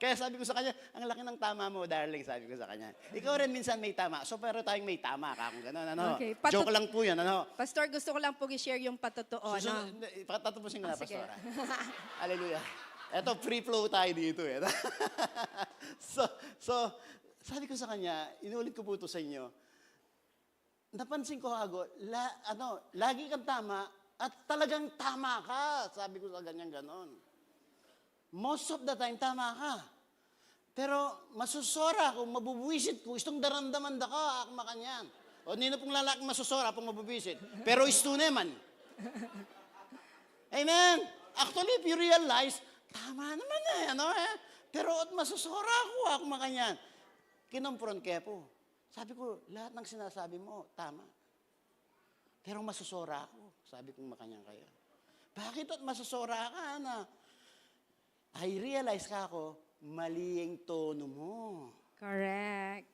S2: Kaya sabi ko sa kanya, ang laki ng tama mo, darling, sabi ko sa kanya. Ikaw rin minsan may tama. So, pero tayong may tama. Kung gano'n,
S1: Okay.
S2: Joke lang po yan,
S1: Pastor, gusto ko lang po i-share yung patotoo.
S2: Patatapusin ko na,
S1: sige.
S2: Pastora. Hallelujah. Eto, free flow tayo dito. So, sabi ko sa kanya, inulit ko po ito sa inyo, napansin ko, lagi kang tama, at talagang tama ka. Sabi ko sa ganyan-ganon. Most of the time, tama ka. Pero masusora kung mabubuisit ko, istong darandaman da ka, akma kanyan. O nino pong lalaki masusora pong mabubuisit. Pero isto naman. Amen. Actually, if you realize, tama naman Pero at masusora ako, akma kanyan. Kinompron kaya po. Sabi ko, lahat ng sinasabi mo, tama. Pero masusora ako. Sabi kong makanyang kaya. Bakit at masusora ka, I realize ka ako, mali yung tono mo.
S1: Correct.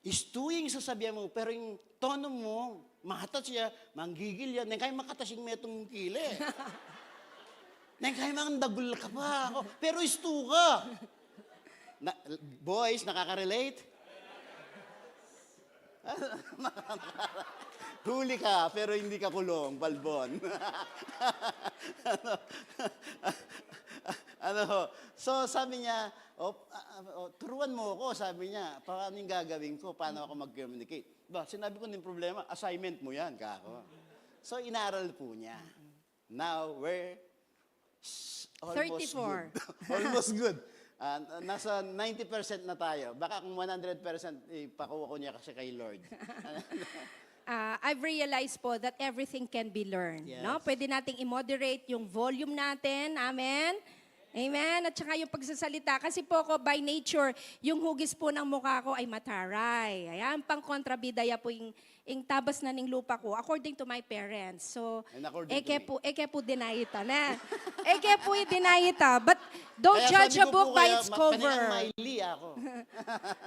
S2: Istuing sasabihan mo, pero yung tono mo, mahatat siya, manggigil yan, nang kaya makatasing metong kile. Nang kaya makandagul ka pa ako, pero istu ka. Boys, nakaka-relate? Huli ka, pero hindi ka kulong, balbon. So sabi niya, turuan mo ako, sabi niya, paano yung gagawin ko, paano ako mag-communicate. Sinabi ko ng problema, assignment mo yan, kako. So inaral po niya. Now, we're almost
S1: 34.
S2: good. Almost good. Nasa 90% na tayo. Baka kung 100%, ipakuha ko niya kasi kay Lord.
S1: I've realized po that everything can be learned.
S2: Yes.
S1: No? Pwede nating i-moderate yung volume natin. Amen? Amen? At saka yung pagsasalita. Kasi po ako, by nature, yung hugis po ng mukha ko ay mataray. Ayan, pang kontrabidaya po yung tabas na ning lupa ko according to my parents. So,
S2: And according to me.
S1: eke po dinayita na. Eke po dinayita. But don't
S2: Kaya
S1: judge
S2: sabi
S1: a
S2: ko
S1: book
S2: po,
S1: by
S2: kaya
S1: its cover.
S2: Kanilang maili ako.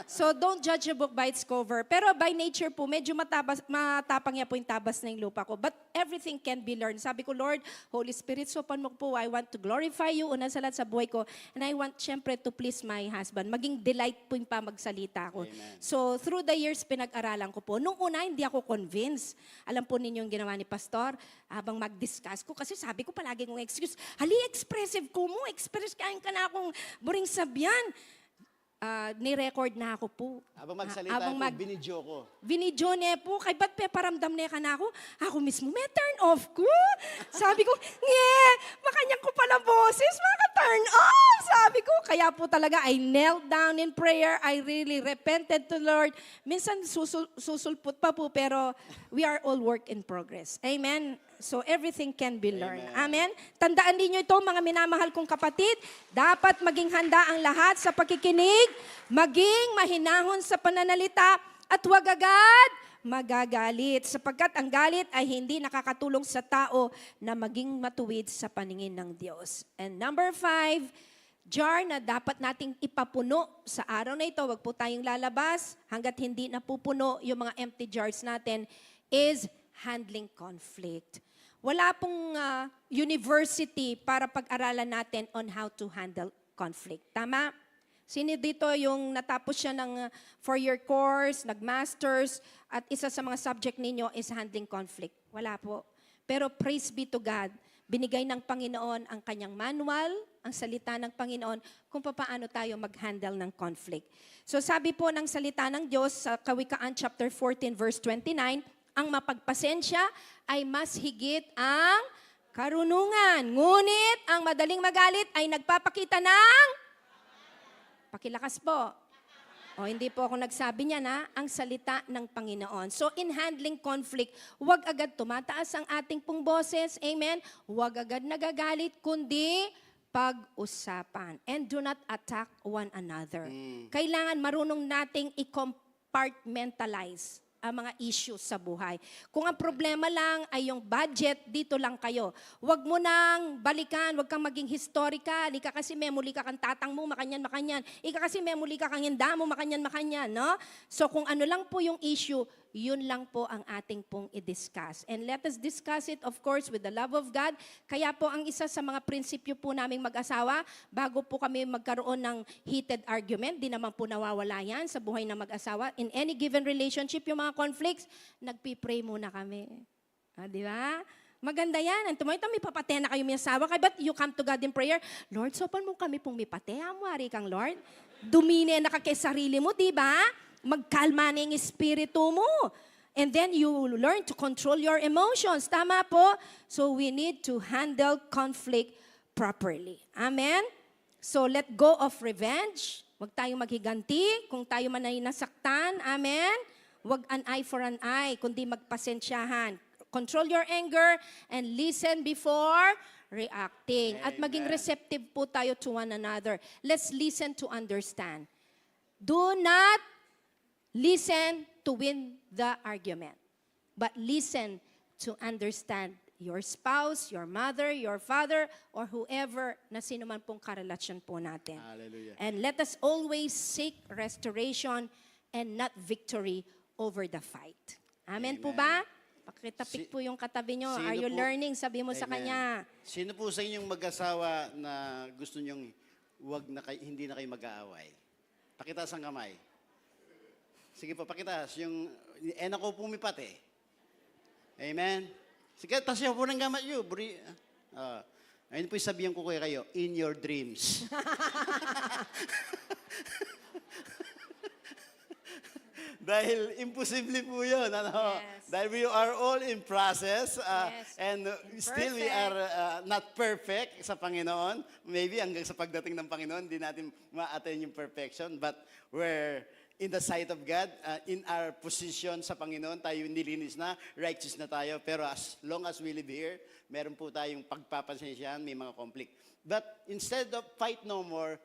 S1: So, don't judge a book by its cover. Pero by nature po, medyo matapang niya po yung tabas na yung lupa ko. But everything can be learned. Sabi ko, Lord, Holy Spirit, sopan mo po, I want to glorify you una sa lahat sa buhay ko. And I want, syempre, to please my husband. Maging delight po yung magsalita ko.
S2: Amen.
S1: So, through the years, pinag-aralan ko po. Nung una, hindi ako convinced. Alam po ninyo yung ginawa ni Pastor, habang mag-discuss ko, kasi sabi ko palagi kong excuse, hali, expressive ko mo, express kain ka na akong buring sabyan. Ni-record na ako po.
S2: Habang magsalita po, binidyo ko.
S1: Binidyo niya po, kay ba't paramdam niya ka na ako? Ako mismo, may turn off ko. Sabi ko, makanyang ko pala boses, maka-turn off. Sabi ko, kaya po talaga, I knelt down in prayer. I really repented to Lord. Minsan susulpot pa po, pero we are all work in progress. Amen? So everything can be learned.
S2: Amen.
S1: Amen? Tandaan ninyo ito, mga minamahal kong kapatid. Dapat maging handa ang lahat sa pakikinig, maging mahinahon sa pananalita, at huwag agad magagalit. Sapagkat ang galit ay hindi nakakatulong sa tao na maging matuwid sa paningin ng Diyos. And number 5, jar na dapat nating ipapuno sa araw na ito, wag po tayong lalabas hanggat hindi napupuno yung mga empty jars natin, is handling conflict. Wala pong university para pag-aralan natin on how to handle conflict. Tama? Sino dito yung natapos siya ng 4-year course, nag-masters, at isa sa mga subject ninyo is handling conflict? Wala po. Pero praise be to God, binigay ng Panginoon ang kanyang manual, ang salita ng Panginoon, kung paano tayo mag-handle ng conflict. So sabi po ng salita ng Diyos sa Kawikaan chapter 14 verse 29, ang mapagpasensya ay mas higit ang karunungan. Ngunit ang madaling magalit ay nagpapakita ng pakilakas po. O hindi po ako nagsabi niya na ang salita ng Panginoon. So in handling conflict, huwag agad tumataas ang ating pong boses. Amen? Huwag agad nagagalit, kundi pag-usapan. And do not attack one another. Kailangan marunong nating i-compartmentalize ang mga issues sa buhay. Kung ang problema lang ay yung budget, dito lang kayo. Huwag mo nang balikan, huwag kang maging historical. Ika kasi memuli ka kang tatang mo, makanyan. Ika kasi memuli ka kang hinda mo, makanyan, no? So kung ano lang po yung issue, yun lang po ang ating pong i-discuss. And let us discuss it, of course, with the love of God. Kaya po ang isa sa mga prinsipyo po naming mag-asawa, bago po kami magkaroon ng heated argument, di naman po nawawala yan sa buhay ng mag-asawa. In any given relationship, yung mga conflicts, nagpipray muna kami. Di ba? Maganda yan. And tumayo may papate na kayo may asawa. Kaya ba't you come to God in prayer? Lord, sopan mo kami pong may pate. Amwari kang Lord. Dumine na ka kay sarili mo, di ba? Magkalma na yung espiritu mo. And then you learn to control your emotions. Tama po? So we need to handle conflict properly. Amen? So let go of revenge. Huwag tayong maghiganti kung tayo man ay nasaktan. Amen? Huwag an eye for an eye, kundi magpasensyahan. Control your anger and listen before reacting. At maging receptive po tayo to one another. Let's listen to understand. Do not listen to win the argument, but listen to understand your spouse, your mother, your father, or whoever na sino man pong karelasyon po natin.
S2: Hallelujah.
S1: And let us always seek restoration and not victory over the fight. Amen, po ba? Pakitapik po yung katabi nyo.
S2: Sino
S1: Are you
S2: po-
S1: learning? Sabi mo sa
S2: Amen.
S1: kanya.
S2: Sino po sa inyong mag-asawa na gusto nyong hindi na kayo mag-aaway? Pakitaas ang kamay. Sige po, pakitaas. Yung ko pumipat eh. Amen? Sige, taas niyo po ng gamat nyo. Ayun po yung sabihan ko kayo, in your dreams. Dahil imposible po yun. Ano?
S1: Yes.
S2: Dahil we are all in process.
S1: Yes.
S2: And still we are not perfect sa Panginoon. Maybe hanggang sa pagdating ng Panginoon, hindi natin ma-attain yung perfection. But we're in the sight of God, in our position sa Panginoon, tayo nilinis na, righteous na tayo. Pero as long as we live here, meron po tayong pagpapasensyahan, may mga conflict. But instead of fight no more,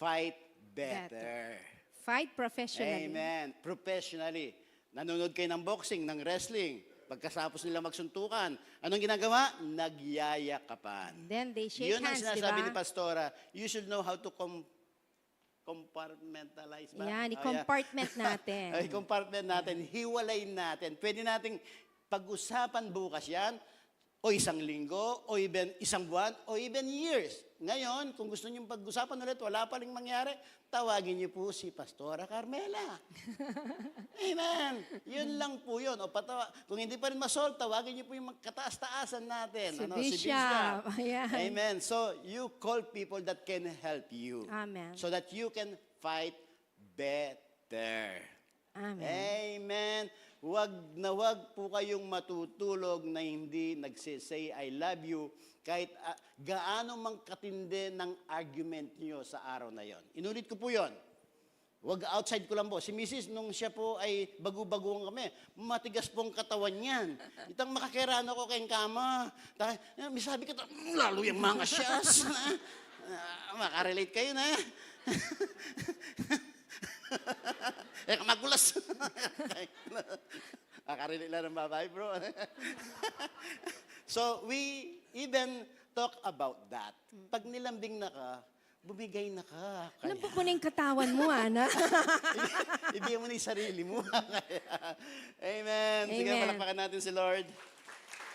S2: fight better.
S1: Fight professionally.
S2: Amen. Professionally. Nanonood kayo ng boxing, ng wrestling. Pagkasapos nila magsuntukan, anong ginagawa? Nagyayakapan.
S1: Then they shake
S2: Yun ang
S1: hands, di
S2: sinasabi
S1: ba?
S2: ni Pastora. You should know how to compartmentalize ba?
S1: Yan,
S2: Oh,
S1: i-compartment natin.
S2: I-compartment natin, hiwalayin natin. Pwede nating pag-usapan bukas yan, o isang linggo, o even isang buwan, o even years. Ngayon, kung gusto nyo pag-usapan ulit, wala pa rin mangyari, tawagin niyo po si Pastora Carmela. Amen. Yun lang po yun. O kung hindi pa rin masolve, tawagin niyo po yung kataas-taasan natin.
S1: Si Bishop. Ayan.
S2: Amen. So, you call people that can help you.
S1: Amen.
S2: So that you can fight better.
S1: Amen.
S2: Amen. Wag na wag po kayong matutulog na hindi nagsisay I love you kahit gaano mang katindi ng argument niyo sa araw na yon. Inulit ko po yon. Wag outside ko lang po. Si Mrs. nung siya po ay bagu-baguhan kami, matigas pong katawan niyan. Itang makakiraan ako kayong kama. May sabi ka, lalo yung mga siyas. Makarelate kayo na. Magulas. Makarelate lang ng babae, bro. So, we even talk about that. Pag nilambing na ka, bumigay na ka.
S1: Ano po po na yung katawan mo, Ana?
S2: Ibigay mo na yung sarili mo. Amen. Sige,
S1: Amen.
S2: palakpakan natin si Lord.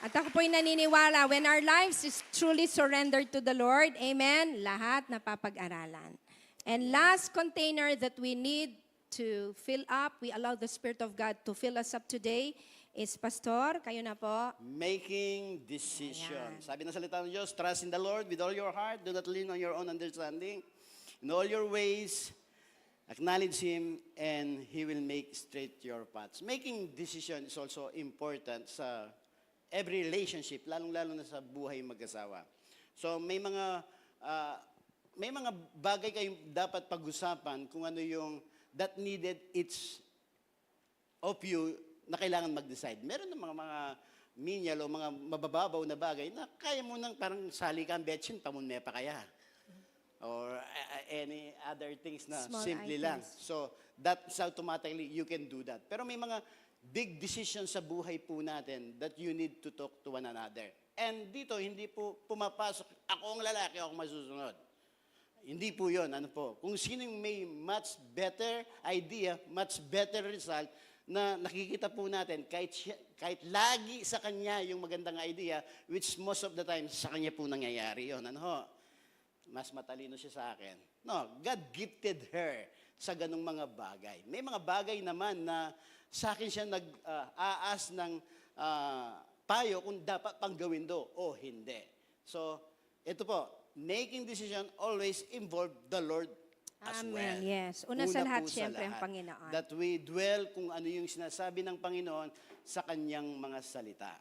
S1: At ako po'y naniniwala, when our lives is truly surrendered to the Lord, amen, lahat napapag-aralan. And last container that we need to fill up, we allow the Spirit of God to fill us up today, is Pastor, kayo na po.
S2: Making decisions.
S1: Ayan.
S2: Sabi ng salita ng Diyos, trust in the Lord with all your heart. Do not lean on your own understanding. In all your ways, acknowledge Him and He will make straight your paths. Making decisions is also important sa every relationship, lalong-lalo na sa buhay mag-asawa. So may mga bagay kayong dapat pag-usapan kung ano yung that needed each of you na kailangan mag-decide. Meron ng mga menial o mga mabababaw na bagay na kaya mo nang parang sali ka ang betsin, pamunme pa kaya. Or any other things na
S1: Small
S2: simple
S1: items.
S2: lang. So, that's automatically, you can do that. Pero may mga big decisions sa buhay po natin that you need to talk to one another. And dito, hindi po pumapasok, ako ang lalaki, ako masusunod. Hindi po yun. Ano po? Kung sino yung may much better idea, much better result, na nakikita po natin, kahit lagi sa kanya yung magandang idea, which most of the time, sa kanya po nangyayari yun. Ano ho? Mas matalino siya sa akin. No, God gifted her sa ganong mga bagay. May mga bagay naman na sa akin siya nag-aas ng payo kung dapat pang gawin do o hindi. So, ito po, making decision always involve the Lord as
S1: Amen,
S2: well.
S1: yes. Una sa lahat,
S2: po
S1: siyempre, ang
S2: lahat,
S1: Panginoon.
S2: That we dwell kung ano yung sinasabi ng Panginoon sa kanyang mga salita.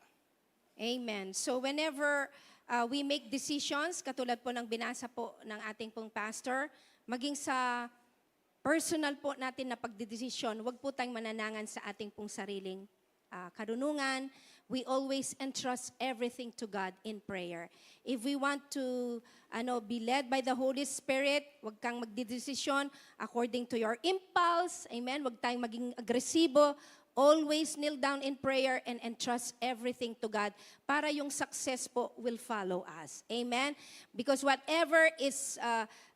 S1: Amen. So whenever we make decisions, katulad po ng binasa po ng ating pong pastor, maging sa personal po natin na pagdedesisyon, wag po tayong mananangan sa ating pong sariling karunungan. We always entrust everything to God in prayer. If we want to be led by the Holy Spirit, wag kang magdedesisyon according to your impulse. Amen? Wag tayong maging agresibo. Always kneel down in prayer and entrust everything to God para yung success po will follow us. Amen? Because whatever is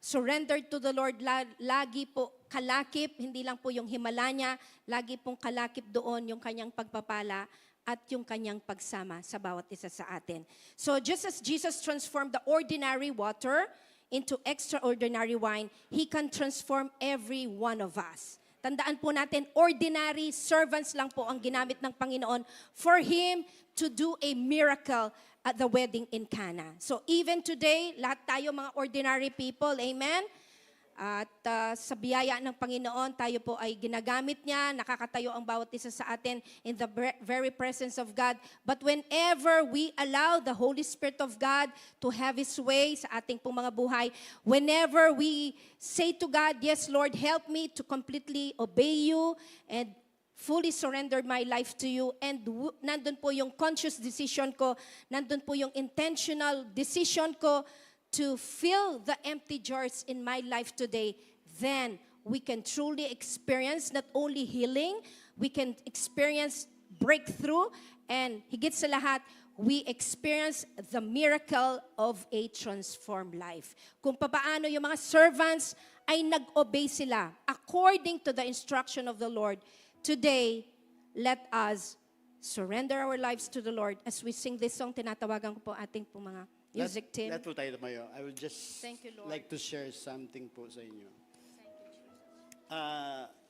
S1: surrendered to the Lord, lagi po kalakip, hindi lang po yung himala niya, lagi pong kalakip doon yung kanyang pagpapala at yung kanyang pagsama sa bawat isa sa atin. So just as Jesus transformed the ordinary water into extraordinary wine, He can transform every one of us. Tandaan po natin, ordinary servants lang po ang ginamit ng Panginoon for Him to do a miracle at the wedding in Cana. So even today, lahat tayo mga ordinary people, amen? At sa biyaya ng Panginoon, tayo po ay ginagamit niya, nakakatayo ang bawat isa sa atin in the very presence of God. But whenever we allow the Holy Spirit of God to have His way sa ating pong mga buhay, whenever we say to God, yes, Lord, help me to completely obey you and fully surrender my life to you, and nandun po yung conscious decision ko, nandun po yung intentional decision ko, to fill the empty jars in my life today, then we can truly experience not only healing, we can experience breakthrough, and higit sa lahat, we experience the miracle of a transformed life. Kung papaano yung mga servants ay nag-obey sila according to the instruction of the Lord, today, let us surrender our lives to the Lord. As we sing this song, tinatawagan ko po ating po mga music team.
S2: Lahat po tayo tumayo. I would just
S1: Thank you, Lord.
S2: like to share something po sa inyo.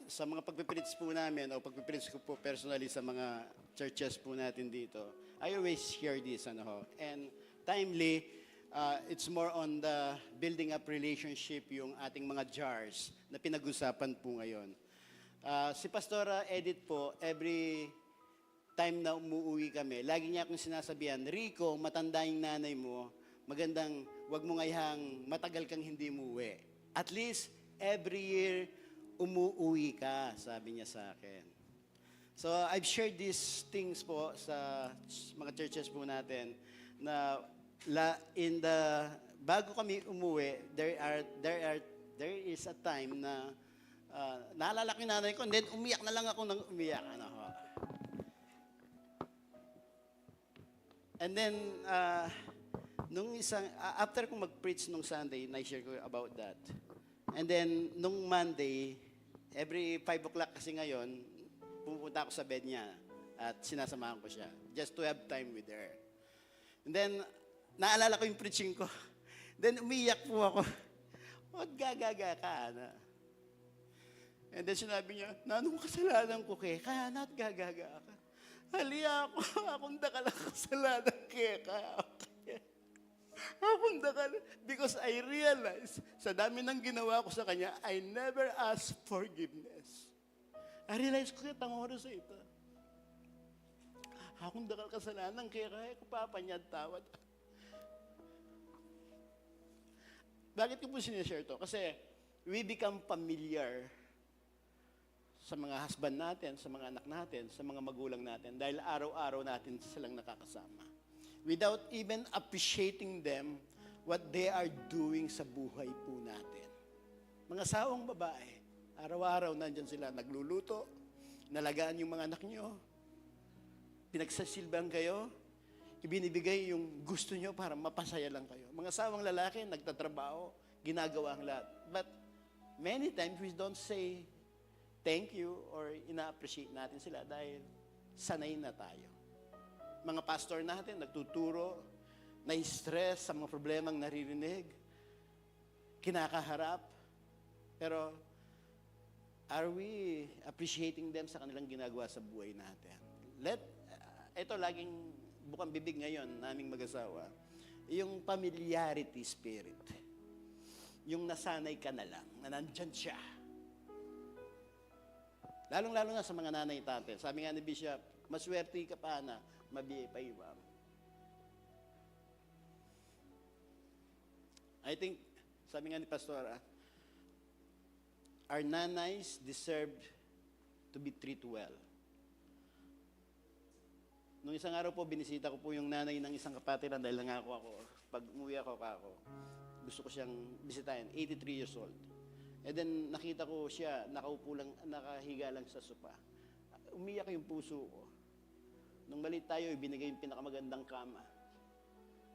S2: Sa mga pagpipreach po namin, o pagpipreach ko po personally sa mga churches po natin dito, I always share this. And timely, it's more on the building up relationship, yung ating mga jars na pinag-usapan po ngayon. Si Pastora Edith po, every time na umuwi kami, lagi niya akong sinasabihan, Rico, matanda yung nanay mo, magandang wag mo ngayang matagal kang hindi umuwi. At least, every year, umuuwi ka, sabi niya sa akin. So I've shared these things po sa mga churches po natin na bago kami umuwi, there is a time na naalala ko yung nanay ko, and then umiyak na lang ako ng umiyak. Ano ho. And then, after kong mag-preach nung Sunday, na-share ko about that. And then, nung Monday, every 5 o'clock kasi ngayon, pupunta ako sa bed niya at sinasamahan ko siya just to have time with her. And then, naalala ko yung preaching ko. Then, umiyak po ako. What gagaga ka, Ana? And then, sinabi niya, nanong kasalanan ko kay ka, not gagaga ka. Haliya ako, akong dakala kasalanan kay ka. Akong dakala. Because I realized, sa dami ng ginawa ko sa kanya, I never asked forgiveness. I realized ko kitang oras sa ito. Akong dakal kasalanan kaya ko papanyad tawad. Bakit ko po sinishare to? Kasi we become familiar sa mga husband natin, sa mga anak natin, sa mga magulang natin dahil araw-araw natin silang nakakasama. Without even appreciating them, what they are doing sa buhay po natin. Mga sawang babae, araw-araw nandyan sila, nagluluto, nalagaan yung mga anak nyo, pinagsasilbang kayo, ibinibigay yung gusto nyo para mapasaya lang kayo. Mga sawang lalaki, nagtatrabaho, ginagawa ang lahat. But many times we don't say thank you or ina-appreciate natin sila dahil sanay na tayo. Mga pastor natin, nagtuturo, na-stress sa mga problemang naririnig, kinakaharap, pero are we appreciating them sa kanilang ginagawa sa buhay natin? Ito laging bukang bibig ngayon naming mag-asawa, yung familiarity spirit. Yung nasanay ka na lang, na nandyan siya. Lalong-lalo na sa mga nanay tate. Sabi nga ni Bishop, maswerte ka pa na mabiyay pa iwam. I think, sabi nga ni Pastora, our nanays deserve to be treated well. Nung isang araw po, binisita ko po yung nanay ng isang kapatiran dahil nangako ako, pag umuwi ako, gusto ko siyang bisitahin, 83 years old. And then nakita ko siya, nakaupo lang, nakahiga lang sa sopa. Umiyak yung puso ko. Nung maliit tayo, ibinigay yung pinakamagandang kama,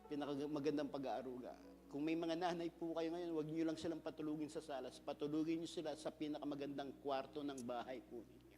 S2: pinakamagandang pag-aaruga. Kung may mga nanay po kayo ngayon, huwag niyo lang silang patulugin sa salas. Patulugin niyo sila sa pinakamagandang kwarto ng bahay po ninyo.